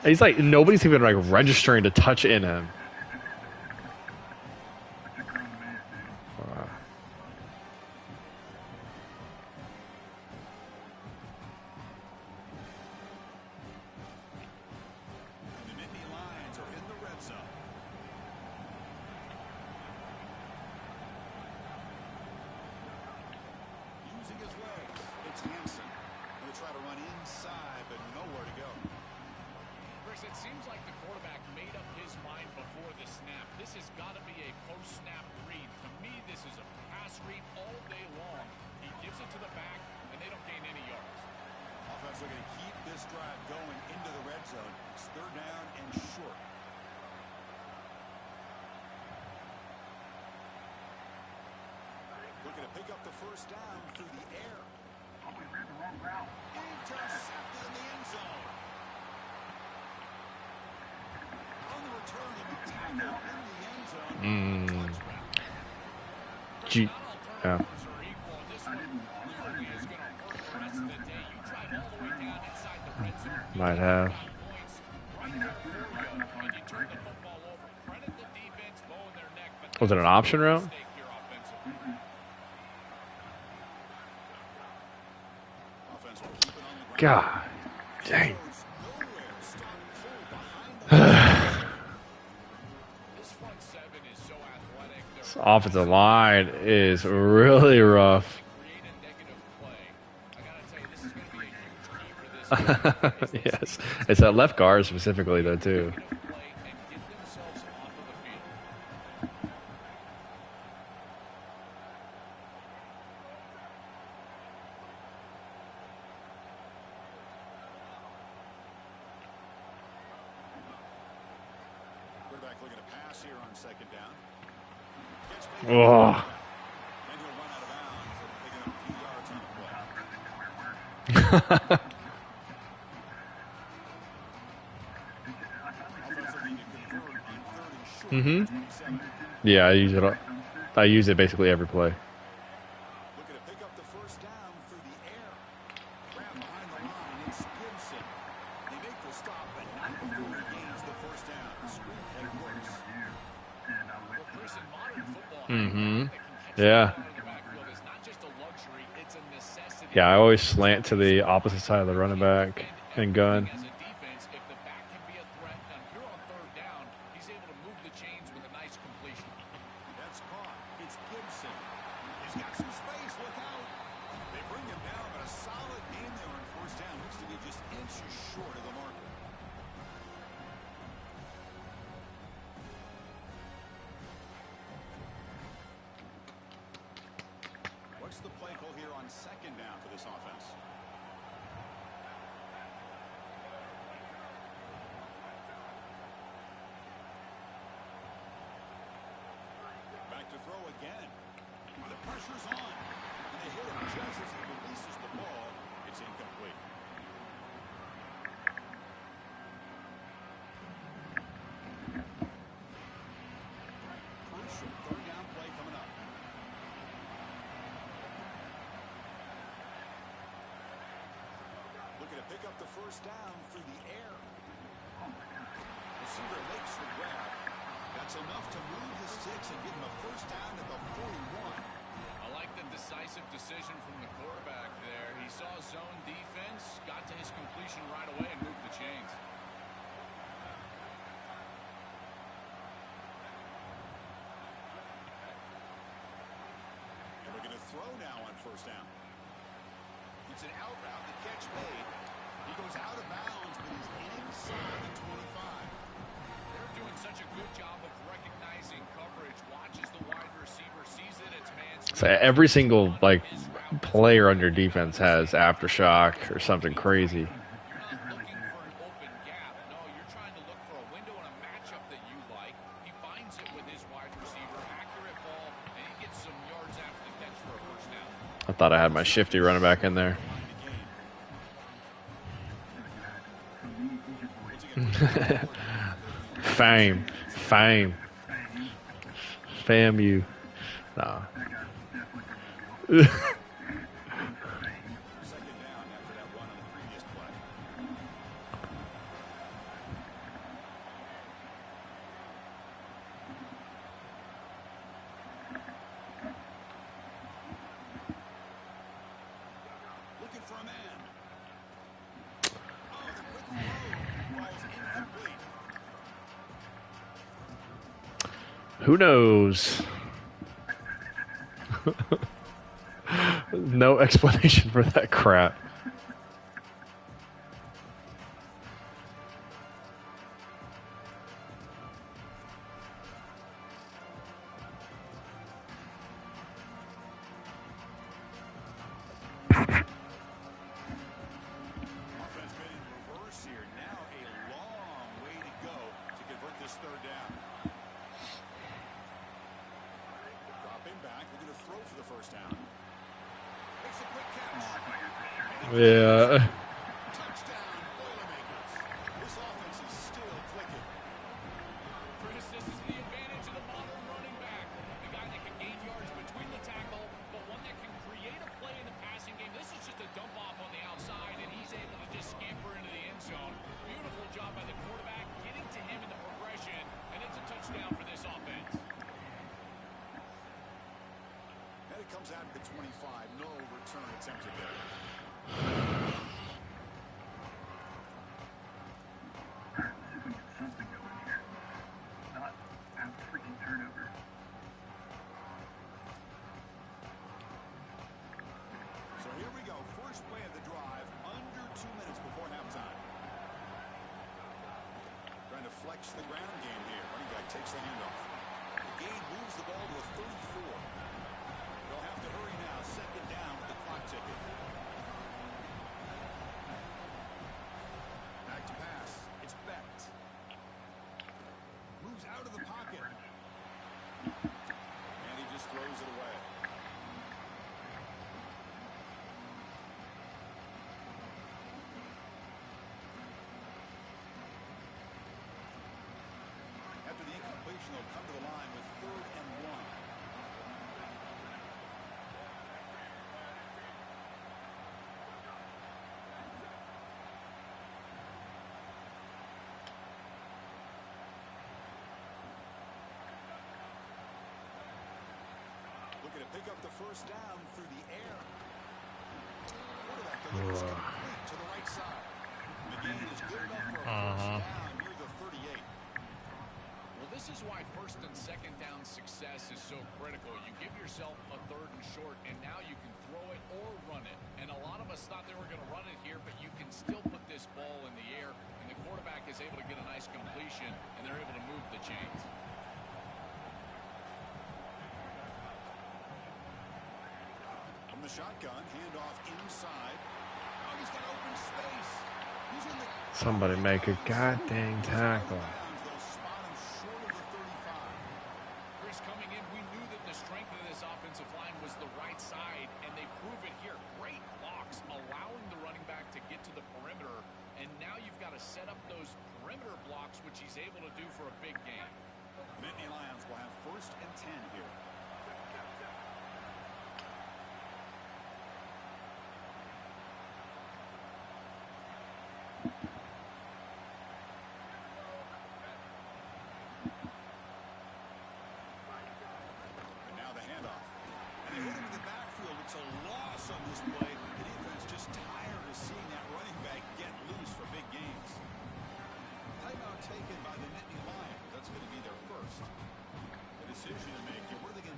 he's like, nobody's even like registering to touch in him. The Nittany Lions are in the red zone. Using his legs, it's Hansen. He'll try to run inside, but nowhere to go. Chris, it seems like the quarterback made up his mind before the snap. This has got to be a post-snap read. To me, this is a pass read all day long. He gives it to the back, and they don't gain any yards. Offense looking to keep this drive going into the red zone. It's third down and short. Looking to pick up the first down through the air. Oh, we ran the wrong route. Intercepted in the end zone. On the return, he'll be tackled in the end zone. Touchback. Gee, yeah. Might have. Was it an option route? God, dang. This offensive line is really rough. Yes, it's that left guard specifically, though, too. Quarterback looking to pass here on second down. Oh. And he'll run out of bounds and picking up a few yards on the play. Mm-hmm. Yeah, I use it basically every play. Looking to pick up the first down through the air. Grab behind the line. It's Gibson. They make the stop, but not before he gains the first down. Screen play works. Mm-hmm. Yeah. Yeah, I always slant to the opposite side of the running back and gun. That's caught. It's Gibson. He's got some space. Look out. They bring him down, but a solid game there on first down. Looks to be just inches short of the marker. What's the play call here on second down for this offense? Back to throw again. The pressure's on. And they hit him just as he releases the ball. It's incomplete. Crucial third down play coming up. Looking to pick up the first down through the air. Receiver makes the grab. That's enough to move the sticks and give him a first down at the 41. I like the decisive decision from the quarterback there. He saw zone defense, got to his completion right away, and moved the chains. And we're going to throw now on first down. It's an out route. The catch made. He goes out of bounds, but he's inside the 25. They're doing such a good job of recognizing coverage. Watches the wide receiver, sees that it's man. So every single like player on your defense has aftershock or something crazy. You're not looking for an open gap. No, you're trying to look for a window and a matchup that you like. He finds finds it with his wide receiver. Accurate ball, and he gets some yards after the catch for a first down. I thought I had my shifty running back in there. Fame. FAMU. Nah. Who knows? No explanation for that crap. Yeah. Flex the ground game here. Running back takes the handoff. The gain moves the ball to a 34. They'll have to hurry now. Second down with the clock ticking. Back to pass. It's Becht. Moves out of the pocket. And he just throws it away. After the incompletion, they'll come to the line with 3rd and 1. Looking to pick up the first down through the air. Quarterback delivers complete to the right side. The gain is good enough for a first down near the 38. Well, this is why first and second down success is so critical. You give yourself a 3rd and short, and now you can throw it or run it. And a lot of us thought they were going to run it here, but you can still put this ball in the air, and the quarterback is able to get a nice completion, and they're able to move the chains. From the shotgun, handoff inside. Oh, he's got open space. He's in the... Somebody make a goddamn tackle. Chris, coming in, we knew that the strength of this offensive line was the right side, and they prove it here. Great blocks, allowing the running back to get to the perimeter, and now you've got to set up those perimeter blocks, which he's able to do for a big gain. Nittany Lions will have 1st and 10 here. And now the handoff. And they hit him in the backfield. It's a loss on this play. The defense just tired of seeing that running back get loose for big gains. Timeout taken by the Nittany Lions. That's going to be their first. A decision to make here. What are they going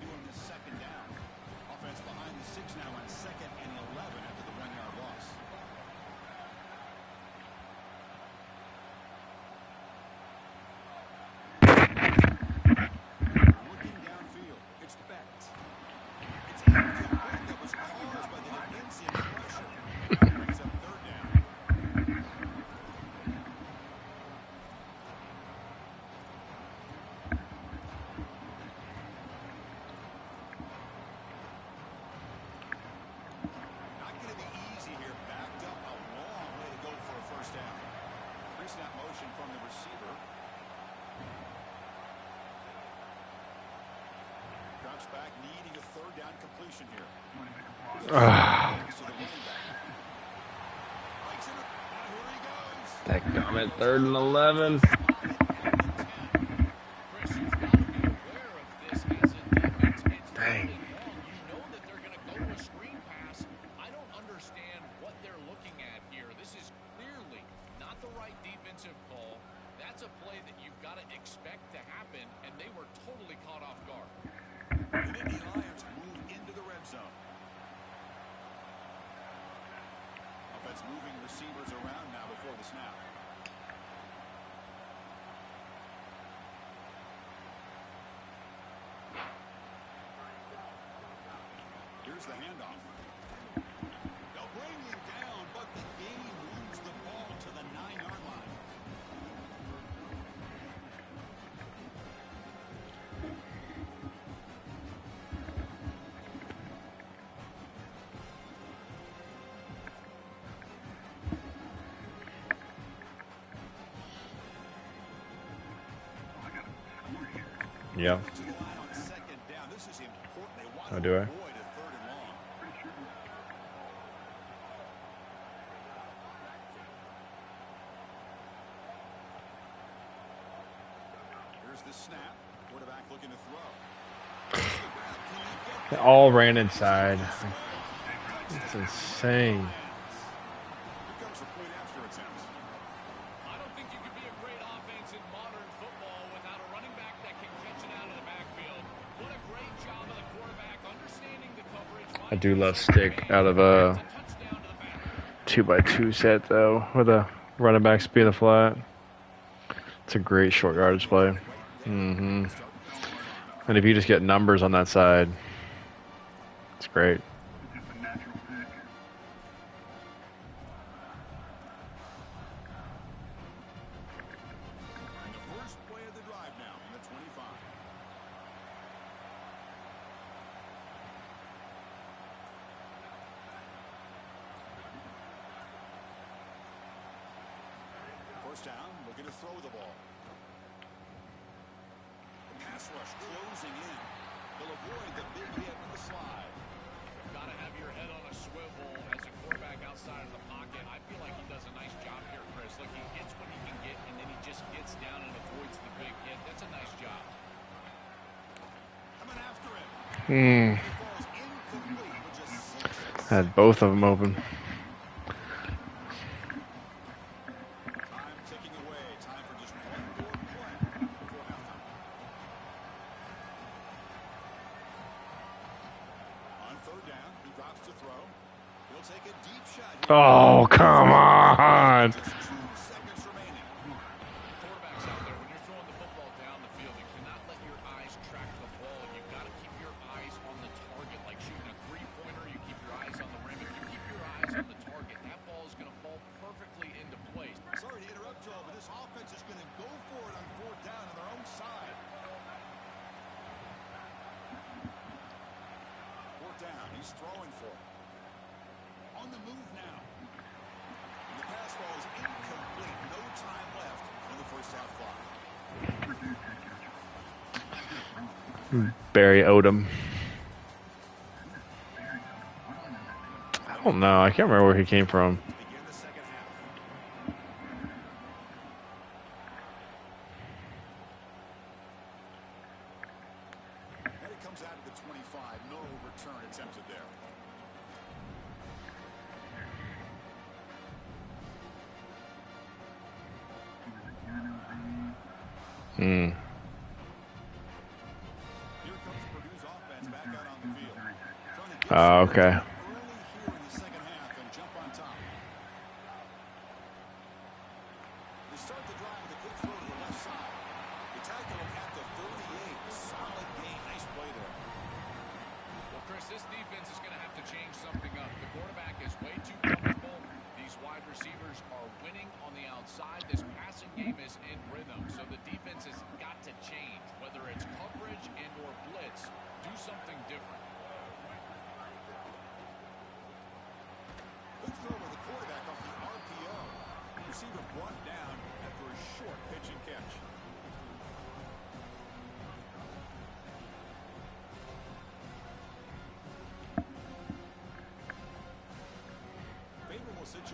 snap motion from the receiver. Drops back, needing a third down completion here. So the running back. Breaks it. Here he goes. That comment, 3rd and 11. Dang. You know that they're going to go to a screen pass. I don't understand what they're looking at here. This is clearly not the right defensive call. That's a play that you've got to expect to happen, and they were totally caught off guard. The Nittany Lions move into the red zone. Offense moving receivers around now before the snap. Here's the handoff. They'll bring him down, but the game moves the ball to the 9-yard line. Yeah. To the line on 2nd down. This is important. They want Oh, to do I? avoid a 3rd and long. Here's the snap. Quarterback looking to throw. They all ran inside. It's insane. Here comes the point after attempt. I don't think you can be a great offense in modern football without a running back that can catch it out of the backfield. What a great job of the quarterback understanding the coverage. I do love stick out of a 2x2 set though, with a running back speed the flat. It's a great short yardage play. And if you just get numbers on that side, it's great. It's just a natural pick. And the first play of the drive now from the 25. First down, looking to throw the ball. The pass rush closing in. They'll avoid the big hit with the slide. Got to have your head on a swivel as a quarterback outside of the pocket. I feel like he does a nice job here, Chris. Look, he gets what he can get, and then he just gets down and avoids the big hit. That's a nice job. Coming after it. Hmm. He falls incomplete with just 6 Had both of them open. Time ticking away. Time for just one more play before halftime. On 3rd down, he drops to throw. He'll take a deep shot here. Oh, come on. Just 2 seconds remaining. Quarterbacks out there, when you're throwing the football down the field, you cannot let your eyes track the ball. You've got to keep your eyes on the target. Like shooting a three-pointer, you keep your eyes on the rim. If you keep your eyes on the target, that ball is going to fall perfectly into place. Sorry to interrupt, Joe, but this offense is going to go for it on 4th down on their own side. 4th down, he's throwing for it. On the move now. And the pass falls incomplete. No time left in the first half clock. Barry Odom. I don't know. I can't remember where he came from. Begin the second half. And it comes out of the 25. No return attempted there. Hmm. Here comes Purdue's offense back out on the field. Trying to get Oh, okay. early here in the second half and jump on top. They start the drive with a quick throw to the left side. They tackle him at the 38. Solid game. Nice play there. Well, Chris, this defense is going to have to change something up. The quarterback is way too comfortable. These wide receivers are winning on the outside. This passing game is in rhythm, so the defense has got to change. Whether it's coverage and or blitz, do something different. Quick throw with the quarterback off the RPO. Receiver brought down at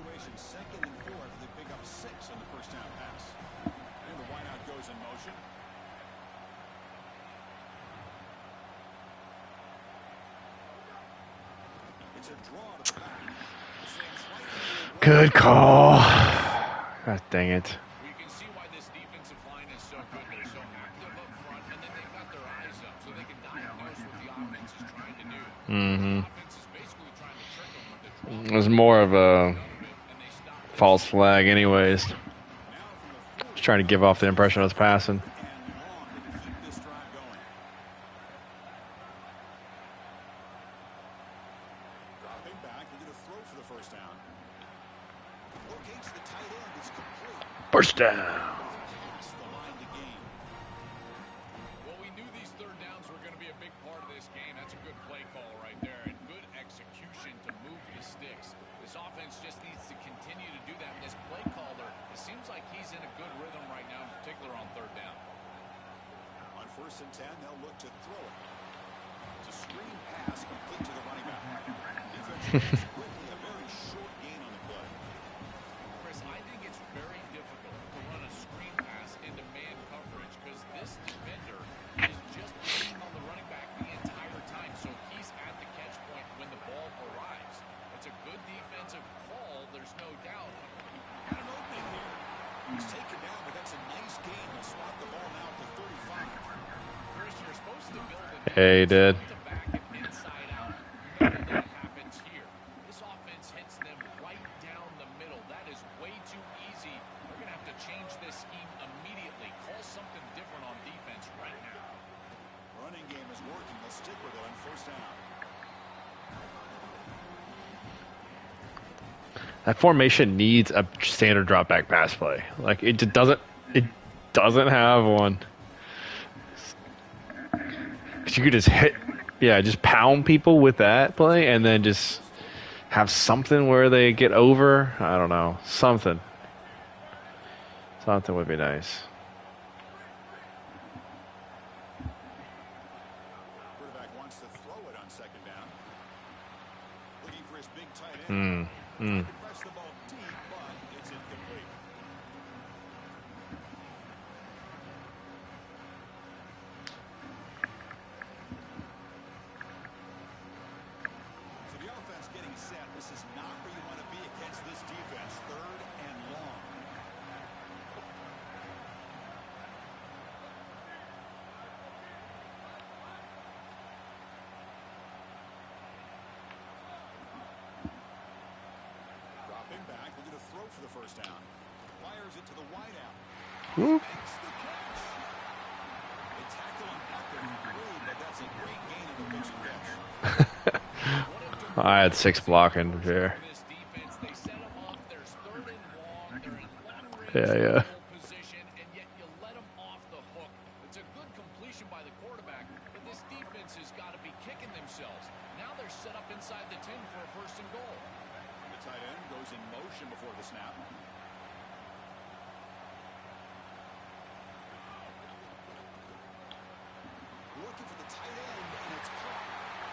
situation, 2nd and 4 after they pick up 6 on the first down pass. And the wideout goes in motion. It's a draw to the back. Good call. God dang it. You can see why this defensive line is so good. They're so active up front, and then they've got their eyes up so they can diagnose what the offense is trying to do. The offense is basically trying to trick them with the draw. It was more of a false flag anyways. Just trying to give off the impression I was passing. First down. Well, we knew these third downs were going to be a big part of this game. That's a good play call right there and good execution to move the sticks. This offense just needs to continue to do that. And this play caller, it seems like he's in a good rhythm right now, in particular on third down. On 1st and 10, they'll look to throw it. It's a screen pass complete to the running back. Defense quickly, a very short gain on the play. Chris, I think it's very difficult to run a screen pass into man coverage because this defender is just leaning on the running back the entire time, so he's at the catch point when the ball arrives. It's a good defensive call, there's no doubt. Got an opening here. He's taken down, but that's a nice gain. He'll swat the ball now to 35. Chris, you're supposed to build it. Hey, he did. To back it inside out. None of that happens here. This offense hits them right down the middle. That is way too easy. We're going to have to change this scheme immediately. Call something different on defense right now. Running game is working. They'll stick with it on 1st down. That formation needs a standard drop back pass play. Like it doesn't have one. Cause you could just just pound people with that play and then just have something where they get over. I don't know. Something would be nice. Quarterback wants to throw it on 2nd down. Looking for his big tight end. Press the ball deep, but it's incomplete. So the offense getting set. This is not where you want to be against this defense. 3rd and long. Dropping back, looking to throw for the 1st down. Fires it to the wideout. Makes the catch. They tackle him at the 3, but that's a great gain of the pitch and catch. I had 6 blocking here. This defense, they set them up. There's 3rd and long. They're in long range Yeah. position, and yet you let them off the hook. It's a good completion by the quarterback, but this defense has got to be kicking themselves. Now they're set up inside the 10 for a 1st and goal. The tight end goes in motion before the snap. Looking for the tight end, and it's caught.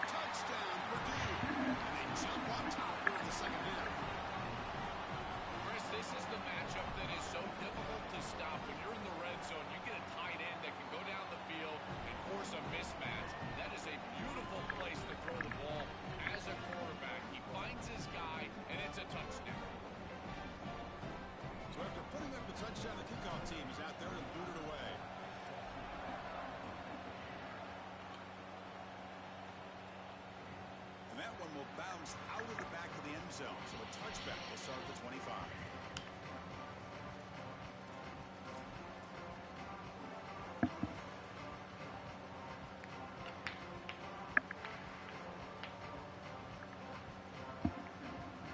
Touchdown, Purdue. And they jump on top here in the 2nd half. Chris, this is the matchup that is so difficult to stop. When you're in the red zone, you get a tight end that can go down the field and force a mismatch. That is a beautiful place to throw the ball as a quarterback. He finds his guy, and it's a touchdown. So after putting up the touchdown, the kickoff team is out there to boot it away. And that one will bounce out of the back of the end zone. So a touchback will start at the 25.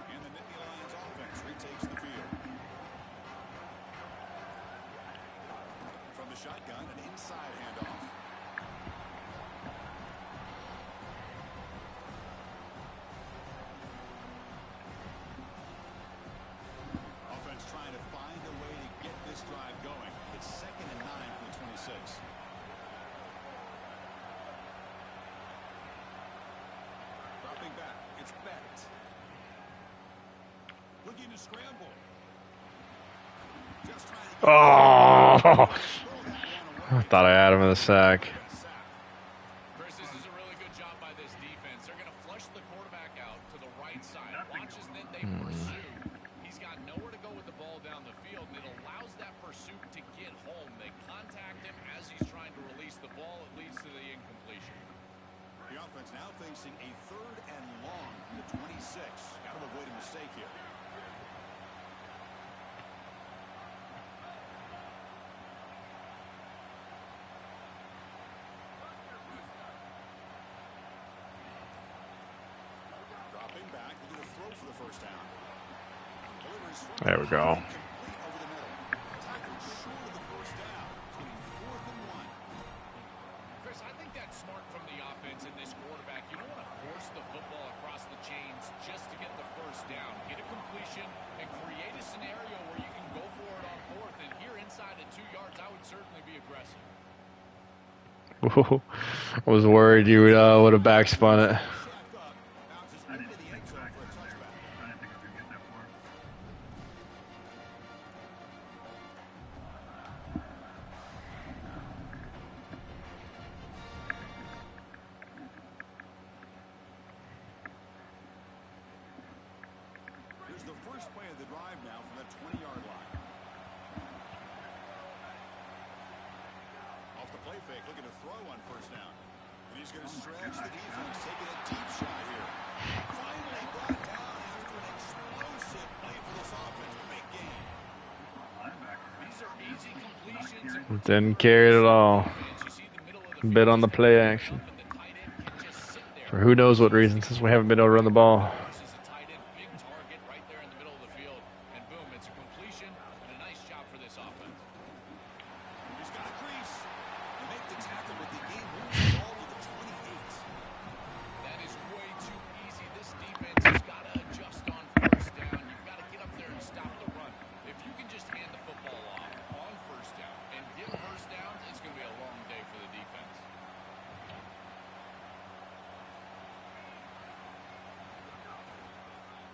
And the Nittany Lions offense retakes the field. From the shotgun, an inside handoff. Looking to scramble. Just trying to get Oh, I thought I had him in the sack. Chris, this is a really good job by this defense. They're going to flush the quarterback out to the right side. Watch as then they pursue. He's got nowhere to go with the ball down the field, and it allows that pursuit to get home. They contact him as he's trying to release the ball. It leads to the incompletion. The offense now facing a 3rd and long from the 26. Got to avoid a mistake here. Dropping back, looking to throw for the first down. There we go. Chris, I think that's smart from the offense in this quarterback. You don't want to force the football across the chains just to get the first down. Get a completion and create a scenario where you can go for it on 4th. And here inside at 2 yards, I would certainly be aggressive. I was worried you would have backspun it. I didn't think back there. I didn't think I was going to get that far. Here's the first play of the drive now from the 20-yard line. Off the play fake, looking to throw on first down. And he's going to stretch the defense, taking a deep shot here. Finally brought down after an explosive play for this offense. Big gain. These are easy completions. Didn't carry it at all. You see the middle of the Bit on the play action. and the tight end can just sit there. For who knows what reason, since we haven't been able to run the ball. This is a tight end, big target right there in the middle of the field. And boom, it's a completion and a nice job for this offense. He's got a crease. They make the tackle with the game moves the ball to the 28. That is way too easy. This defense has got to adjust on first down. You've got to get up there and stop the run. If you can just hand the football off on first down and get first downs, it's going to be a long day for the defense.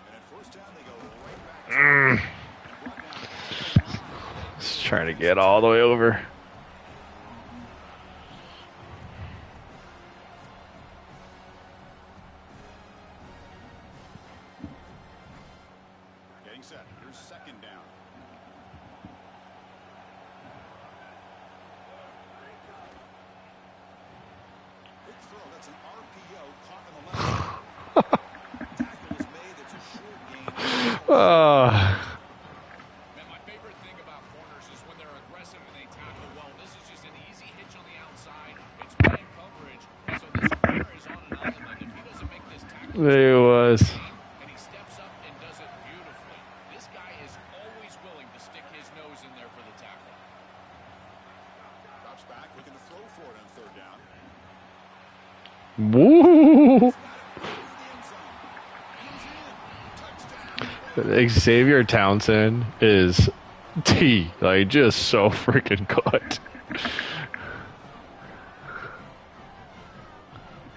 And at first down, they go right back to and brought down. Just trying to get all the way over. Getting set. Here's second down. Big throw. That's an RPO caught in the left. Tackle is made. It's a short gain. Man, my favorite thing about corners is when they're aggressive and they tackle well. This is just an easy hitch on the outside. It's man coverage. And so this corner is on an island. If he doesn't make this tackle, There it was. and he steps up and does it beautifully. This guy is always willing to stick his nose in there for the tackle. Drops back, looking to throw for it on third down. Woo! Got it in the end zone. He's in. Touchdown. Xavier Townsend is T, like just so freaking good. Is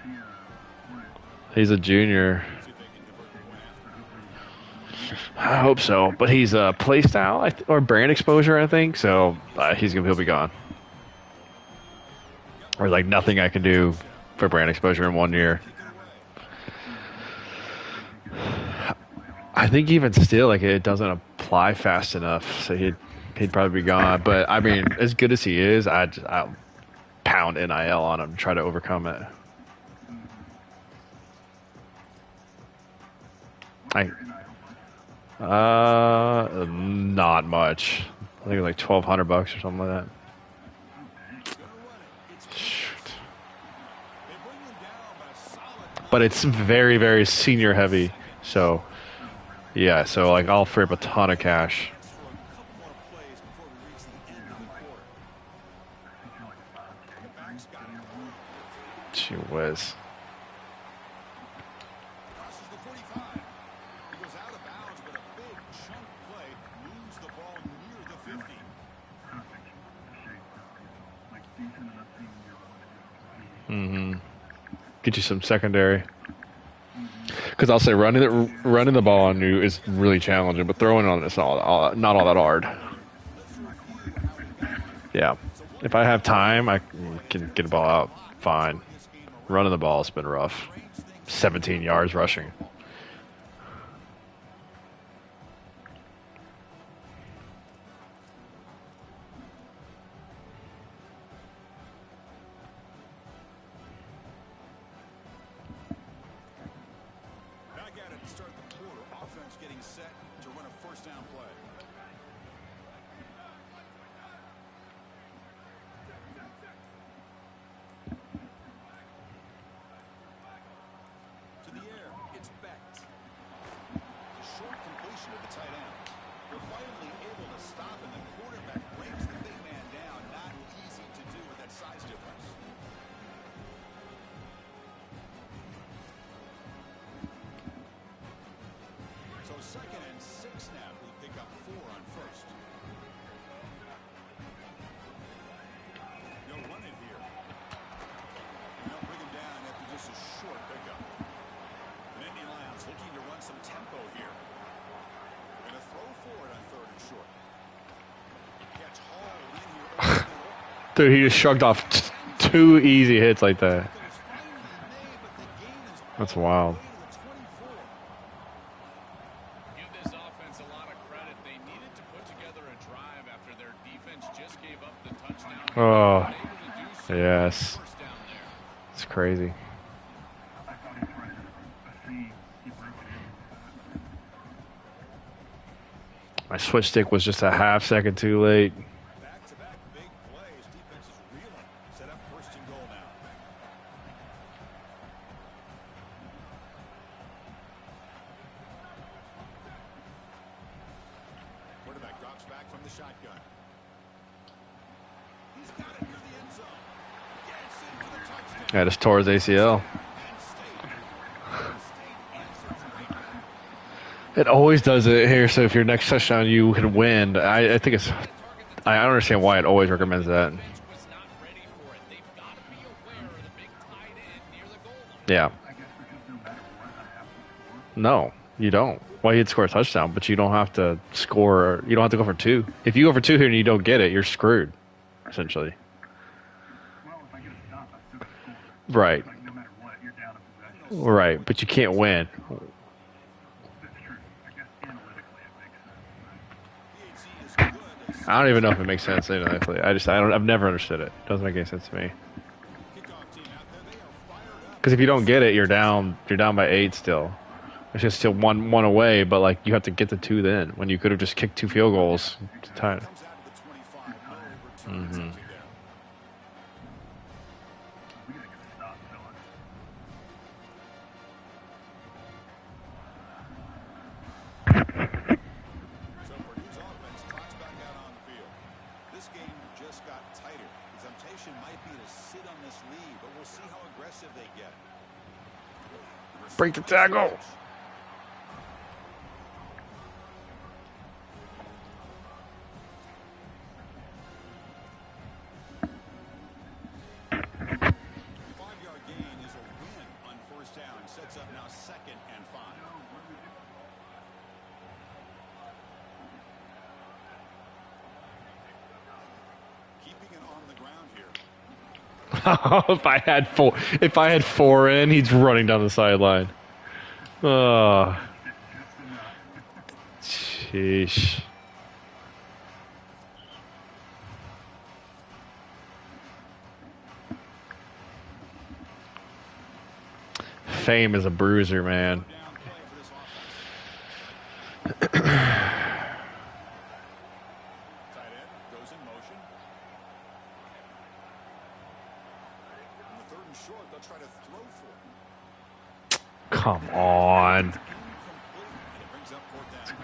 he, what? He's a junior. See if they can convert the point after. I hope so, but he's a play style or brand exposure, I think. So he'll be gone. Or like nothing I can do for brand exposure in 1 year. I think even still, like it doesn't apply fast enough, so he'd probably be gone. But I mean, as good as he is, I'll pound NIL on him, try to overcome it. Not much. I think it's like $1,200 or something like that. Shoot. They bring him down by a solid But it's very, very senior heavy. So, yeah, so like I'll free up a ton of cash. chance for a couple more plays before we reach the end of the quarter. The back's got it. Gee whiz. Crosses the 45. He goes out of bounds, but a big chunk play moves the ball near the 50. Like decent enough team to be able to Get you some secondary. Because I'll say running the ball on you is really challenging, but throwing on it's not all that hard. Yeah. If I have time, I can get the ball out fine. Running the ball has been rough. 17 yards rushing. Back at it to start the quarter. Offense getting set to run a first down play. To the air, it's Becht. A short completion to the tight end. They're finally able to stop, and the quarterback brings the big man down. Not easy to do with that size difference. So 2nd and 6 now. We pick up 4 on first. They'll run it here. And they'll bring him down after just a short pickup. The Indy Lions looking to run some tempo here. They're going to throw for it on 3rd and short. Catch Hall in here. Dude, he just shrugged off 2 easy hits like that. That's wild. Give this offense a lot of credit. They needed to put together a drive after their defense just gave up the touchdown. Oh, They were able to do so yes. first down there. It's crazy. I thought he was running a seam. He broke it in. My switch stick was just a half second too late. Back-to-back big plays. Defense is reeling. Set up 1st and goal now. Quarterback drops back from the shotgun. He's got it near the end zone. Gets in for the touchdown. Yeah, just tore his ACL. Penn State. Penn State answers right back. It always does it here. So if your next touchdown you can win, I think it's. I don't understand why it always recommends that. Defense was not ready for it. They've got to be aware of the big tight end near the goal line. Yeah. I guess because no matter what, I have to score. No, you don't. Well, you'd score a touchdown, but you don't have to score. You don't have to go for 2. If you go for 2 here and you don't get it, you're screwed, essentially. Well, if I get a stop, I still can score. Right. Like, no matter what, you're down a possession. Right, but you can't win. That's true. I guess analytically it makes sense. PAT is good. They I don't even know if it makes sense analytically. I've never understood it. It doesn't make any sense to me. kickoff team out there. They are fired up. Because if you don't get it, you're down by 8 still. It's just still one away, but like you have to get the 2 then when you could have just kicked 2 field goals to tie it. Comes out to the 25. No return attempted there. We gotta get a stop, fellas. So Purdue's offense clocks back out on the field. This game just got tighter. The temptation might be to sit on this lead, but we'll see how aggressive they get. Break the tackle. Five-yard gain is a win on 1st down. Sets up now 2nd and 5. Keeping it on the ground here. if I had 4 in, he's running down the sideline. Oh, sheesh. Fame is a bruiser, man. Down play for this offense. Tight end goes in motion. On the 3rd and short, they'll try to throw for it. Come on. Incomplete, and it brings up 4th down.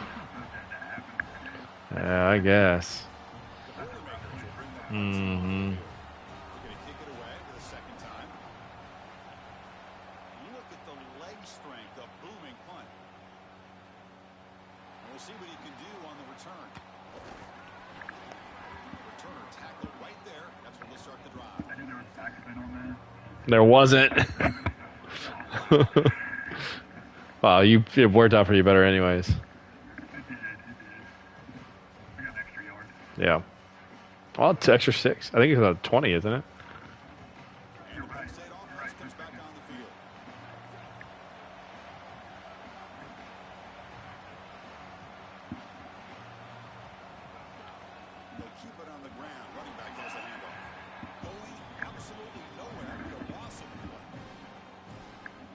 Yeah, I guess. The Boilermakers will bring that Mm-hmm. They're going to kick it away for the 2nd time. Look at the leg strength, a booming punt. And we'll see what he can do on the return. Returner tackled right there. That's when they'll start the drive. I knew there was backspin on that. There wasn't. Well, it worked out for you better anyways. It did. I got an extra yard. Yeah. Well, it's extra 6. I think it's about 20, isn't it? And the Penn State offense comes back on the field. They'll keep it on the ground. Running back has the handoff. Going absolutely nowhere. A loss of play.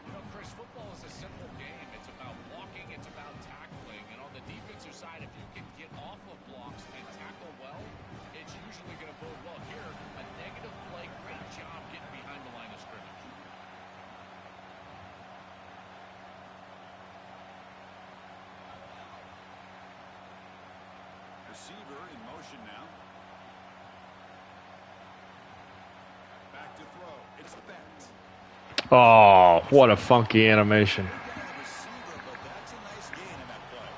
You know, Chris, football is a simple game. It's about blocking, it's about tackling. And on the defensive side, if you can get off of blocks and tackle well, it's usually going to bode well. Here, a negative play. Great job getting behind the line of scrimmage. Receiver in motion now. Back to throw. It's bent. Oh, what a funky animation. Receiver, but that's a nice gain in that play.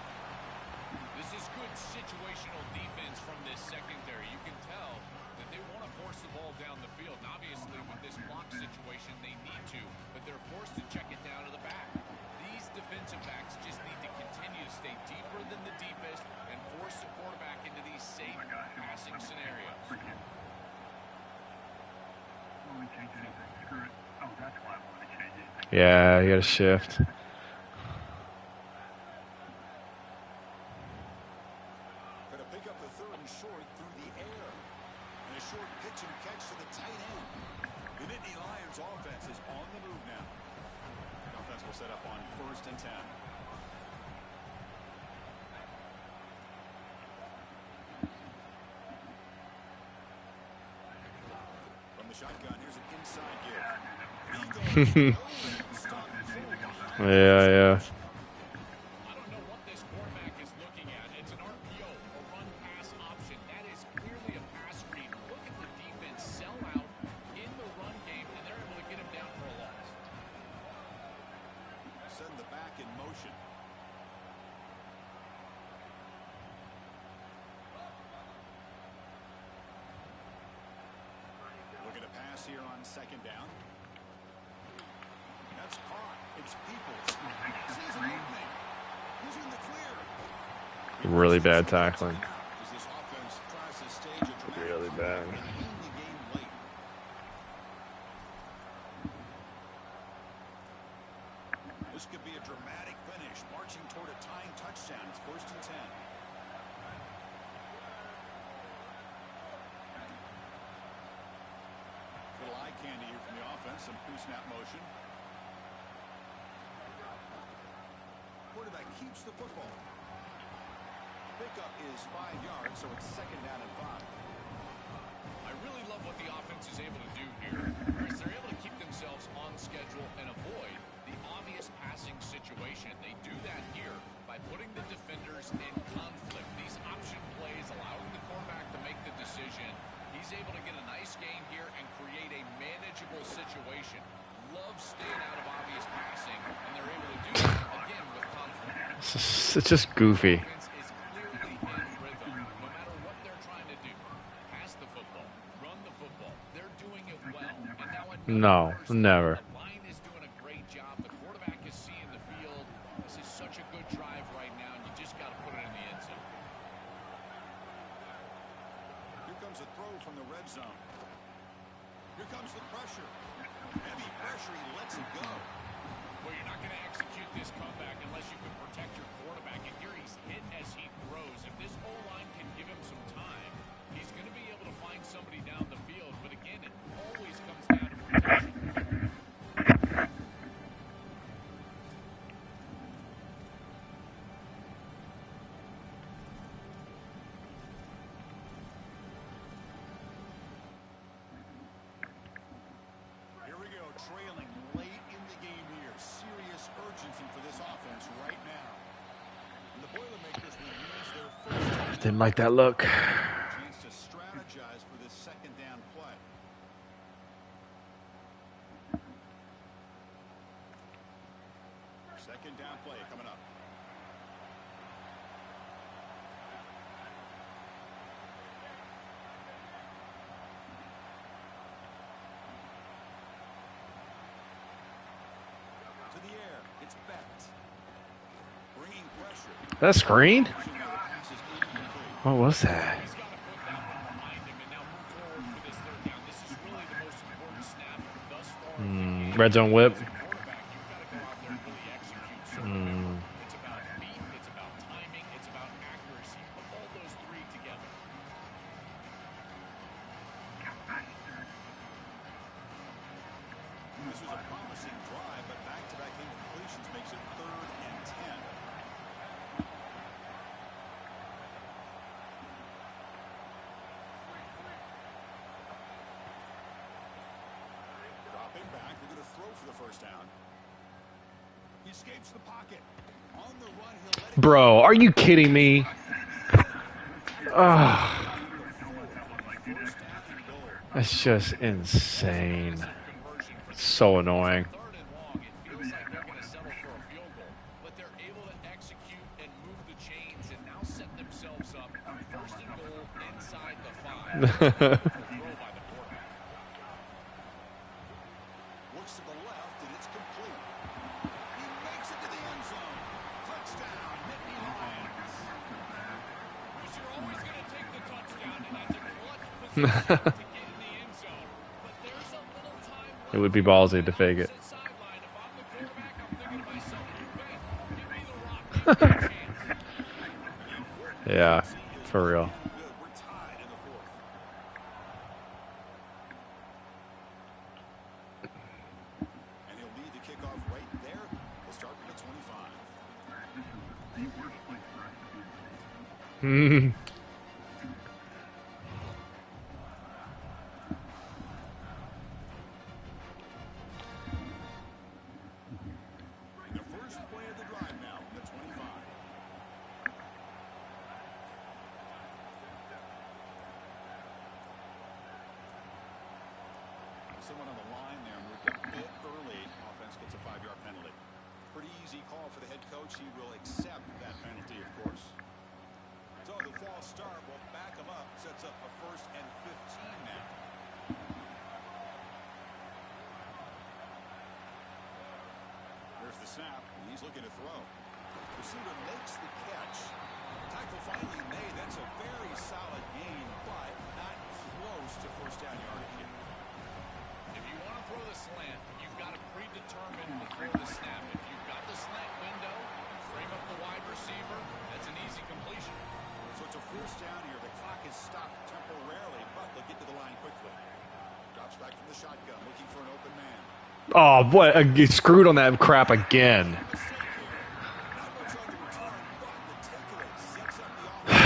This is good situational defense from this secondary. You can tell that they want to force the ball down the field. And obviously, with this block situation, they need to, but they're forced to check it down to the back. These defensive backs just need to continue to stay deeper than the deepest and force the quarterback into these safe passing scenarios. Let me change anything. Screw it. Oh, that's why I wanted to change anything. Yeah, you got to shift. Going to pick up the third and short through the air. And a short pitch and catch to the tight end. The Nittany Lions offense is on the move now. The offense will set up on 1st and 10. From the shotgun, here's an inside give. Yeah. I don't know what this quarterback is looking at. It's an RPO, a run-pass option. That is clearly a pass read. Look at the defense sell out in the run game, and they're able to get him down for a loss. Send the back in motion. Looking to pass here on 2nd down. That's caught. It's Peoples. Sees an opening. He's in the clear. Really bad tackling. As this offense tries to stage a dramatic Really bad. comeback and end the game late. This could be a dramatic finish, marching toward a tying touchdown. It's 1st and 10. Little eye candy here from the offense. Some pre-snap motion. Quarterback keeps the football. Pickup is 5 yards, so it's 2nd down and 5. I really love what the offense is able to do here. Chris, they're able to keep themselves on schedule and avoid the obvious passing situation. They do that here by putting the defenders in conflict. These option plays allowing the quarterback to make the decision. He's able to get a nice gain here and create a manageable situation. Loves staying out of obvious passing, and they're able to do that, again, with conflict. It's just goofy. Offense is clearly in rhythm, no matter what they're trying to do. Pass the football, run the football. They're doing it well. And now No, never. the line is doing a great job. The quarterback is seeing the field. This is such a good drive right now, and you just got to put it in the end zone. Here comes a throw from the red zone. Here comes the pressure. Heavy pressure. He lets it go. Well, you're not going to execute this comeback unless you can protect your quarterback. And here he's hit as he throws. If this O-line can give him some time, he's going to be able to find somebody down the field. But again, it always comes down to protection. Here we go, trailing late in the game here. Serious urgency for this offense right now. And the Boilermakers will use their first Didn't like that look. chance to strategize for this 2nd down play. Second down play coming up. To the air. It's Bett. That screen? What was that? Red zone whip. This was a promising drive, but back-to-back incompletions makes it 3rd and 10. Dropping back, they're going to throw for the first down. He escapes the pocket. On the run, he'll let it Bro, are you kidding me? That's just insane. So annoying. But they're able to execute and move the chains and now set themselves up 1st and goal inside the 5. Looks to the left, and it's complete. He makes it to the end zone. Touchdown, Nittany Lions. You're always going to take the touchdown, and that's a clutch position to get in the end zone. But there's a little time left. It would be ballsy to fake it. Sideline. If I'm the quarterback, I'm thinking to myself, hey, give me the rock, give me a chance. Yeah, for real. Good. We're tied in the 4th. And he'll lead the kickoff right there. He'll start from the 25. This is the worst place for us to be. The first play of the drive now from the 25. Someone on the line there moved a bit early. Offense gets a 5-yard penalty. Pretty easy call for the head coach. He will accept that penalty, of course. So the false start will back him up. Sets up a 1st and 15 now. There's the snap. He's looking to throw. Receiver makes the catch. Tackle finally made. That's a very solid gain, but not close to 1st down yardage yet. If you want to throw the slant, you've got to predetermine before the snap. If you've got the slant window, you frame up the wide receiver, that's an easy completion. So it's a 1st down here. The clock is stopped temporarily, but they'll get to the line quickly. Drops back from the shotgun, looking for an open man. Oh, what? You screwed on that crap again. Not much on the return, but the takeaway sets up the offense.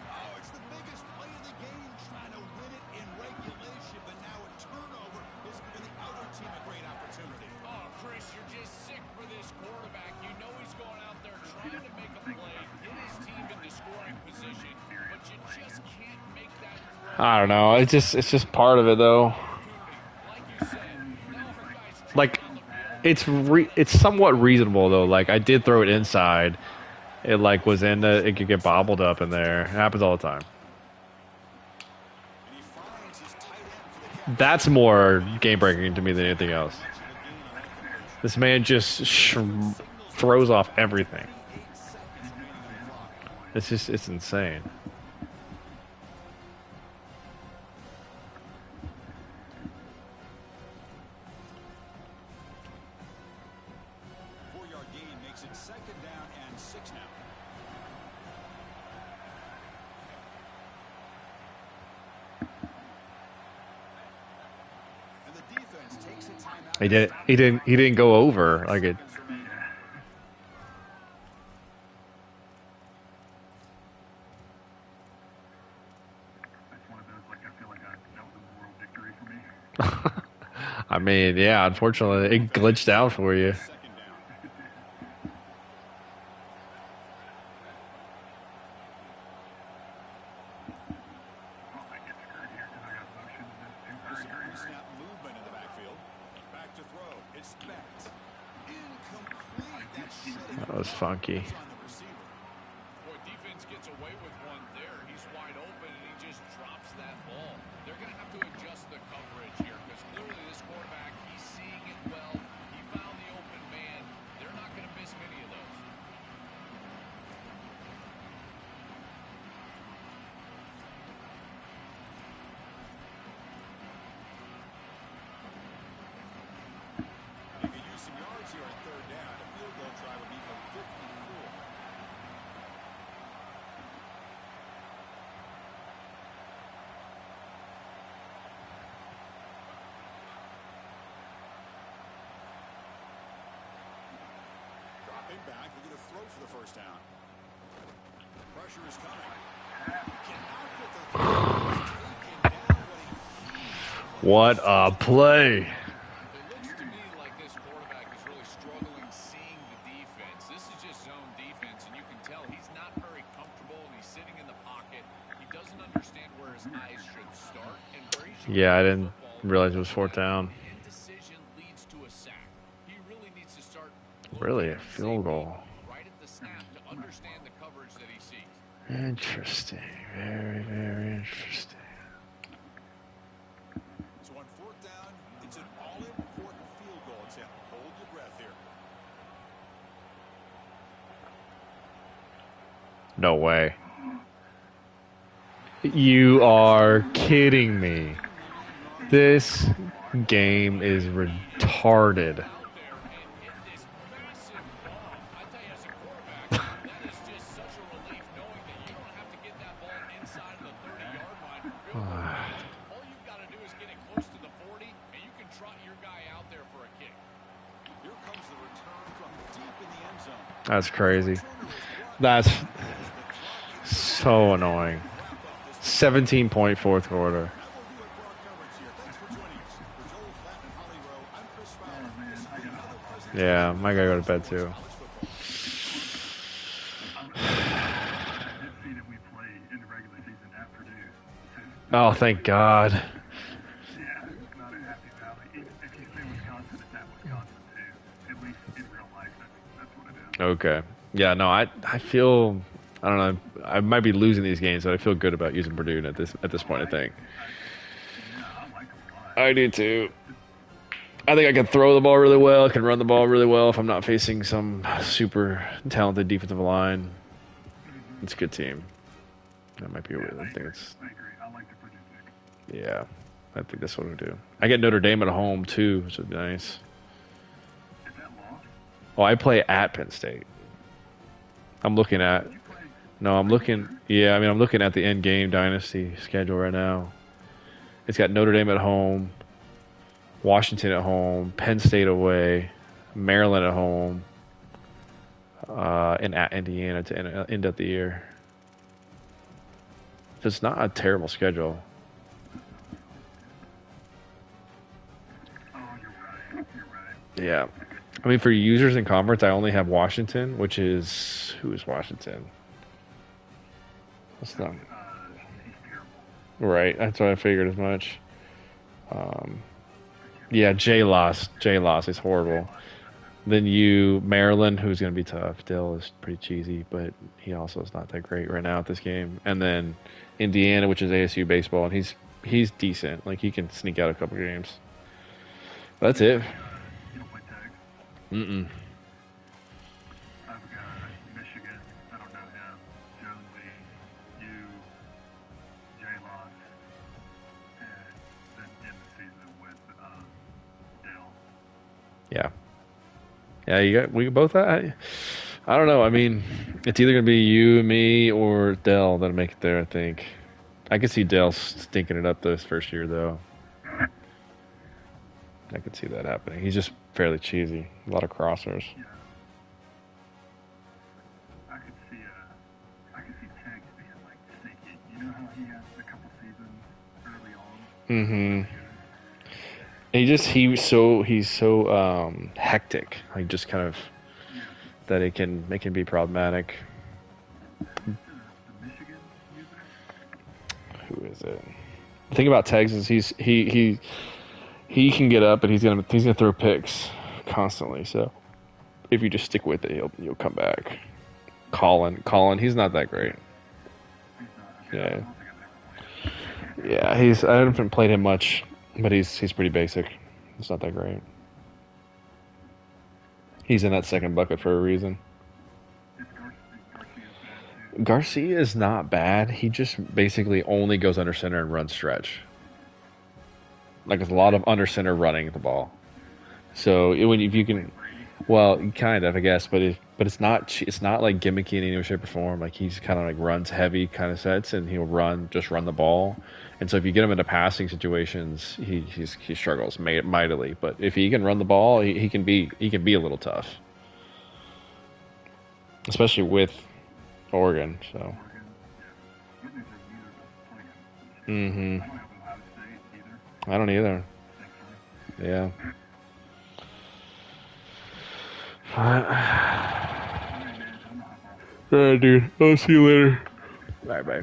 Oh, it's the biggest play of the game, trying to win it in regulation, but now a turnover is giving the other team a great opportunity. Oh, Chris, you're just sick for this quarterback. You know he's going out there trying to make a play, get his team into scoring position, but you just can't make that throw. I don't know. It's just part of it though. Like you said, now our guys Like, it's somewhat reasonable though. Like, I did throw it inside. It like was in the. It could get bobbled up in there. It happens all the time. And he finds his tight end for the catch. That's more game breaking to me than anything else. This man just throws off everything. It's insane. Gain makes it 2nd down and 6 now. And the defense takes a timeout. He didn't go over like it. That's one of those, like, I feel like that was a moral victory for me. I mean, yeah. Unfortunately, it glitched out for you. 2nd down. Oh, I get screwed here because I got motion. Snap movement in the backfield. Back to throw. It's Becht. Incomplete. That's shutting That was funky. on the receiver. Boy, defense gets away with one there. He's wide open, and he just drops that ball. They're going to have to adjust the coverage here because clearly this quarterback, he's seeing it well. He found the open man. They're not going to miss here on third down. A field goal try would be from 54. Dropping back, looking to throw for the first down. Pressure is coming. Cannot get the throw. He's taken down, What a play. It looks to me like this quarterback is really struggling seeing the defense. This is just zone defense, and you can tell he's not very comfortable, and he's sitting in the pocket. He doesn't understand where his eyes should start and where he should Yeah, I go didn't with the football. realize it was fourth down. Indecision leads to a sack. He really needs to start Really, a looking at field goal. right at the snap to understand the coverage that he sees. Interesting. Very, very interesting. So on fourth down, it's an all-important field goal attempt. Hold your breath here. No way. You are kidding me. This game is retarded. Out there and hit this massive bomb. I tell you, as a quarterback, that is just such a relief knowing that you don't have to get that ball inside of the 30-yard line for field goal range. All you've got to do is get it close to the 40, and you can trot your guy out there for a kick. Here comes the return from deep in the end zone. That's crazy. That's so annoying. 17-point fourth quarter. That will do it for our coverage here. Thanks for joining us. For Joel Klatt and Holly Rowe, I'm Chris Fowler. Man, This has I been got another it. Yeah, I gotta go to bed too. college football. I did see that we play in the regular season at Purdue. So, Oh, thank God. yeah, it's not a happy valley. Even if you say Wisconsin, it's at Wisconsin too. At least in real life, that's what it is. Okay. Yeah, no, I feel, I don't know, I might be losing these games, but I feel good about using Purdue at this point, I think. Yeah, I like them a lot. I do too. I think I can throw the ball really well. I can run the ball really well if I'm not facing some super talented defensive line. It's a good team. That might be a weird. I think it's, I agree. I like the Purdue pick. yeah. I think that's what we do. I get Notre Dame at home too, which would be nice. Is that lost? Oh, I play at Penn State. I'm looking at. You play No, I'm looking. Yeah, I mean, I'm looking at the end game dynasty schedule right now. It's got Notre Dame at home, Washington at home, Penn State away, Maryland at home, and at Indiana to end up the year. So it's not a terrible schedule. Oh, you're right. You're right. Yeah. I mean, for users in conference, I only have Washington, which is who is Washington? That's not He's terrible. right. That's what I figured as much. Yeah, J Loss. J Loss is horrible. Then Maryland, who's going to be tough. Dill is pretty cheesy, but he also is not that great right now at this game. And then Indiana, which is ASU baseball, and he's decent. Like, he can sneak out a couple games. That's it. You don't play tag? Mm-mm. I've got Michigan. I don't know him. Jonesy, you, J-Loss, and then end the season with Dell. Yeah. Yeah, we both. I don't know. I mean, it's either gonna be you, me, or Dell that'll make it there. I think. I could see Dell stinking it up this first year, though. I could see that happening. He's just fairly cheesy. A lot of crossers. Yeah. I could see Tech being like sneaky. You know how he has a couple seasons early on? Mm-hmm. He's so hectic. Like, just kind of that it can be problematic. The Michigan user? Who is it? The thing about Tegs is he can get up and he's gonna throw picks constantly. So if you just stick with it, you'll come back. Colin, he's not that great. He's not. Yeah. I don't think I've ever played him. Yeah, I haven't played him much, but he's pretty basic. It's not that great. He's in that second bucket for a reason. Is Garcia's bad too? Garcia is not bad. He just basically only goes under center and runs stretch. Like, it's a lot of under center running the ball. So if you can, Well, kind of, I guess, but it's not like gimmicky in any way, shape, or form. Like he's kind of like runs heavy kind of sets, and he'll run the ball. And so if you get him into passing situations, he struggles mightily. But if he can run the ball, he can be a little tough, especially with Oregon. So. Oregon, yeah. Good news is neither of us playing this year. Mm-hmm. I don't have Ohio State either, I don't either. thankfully. Yeah. All right, man. I'm gonna hop off. All right, dude. I'll see you later. Bye, bye.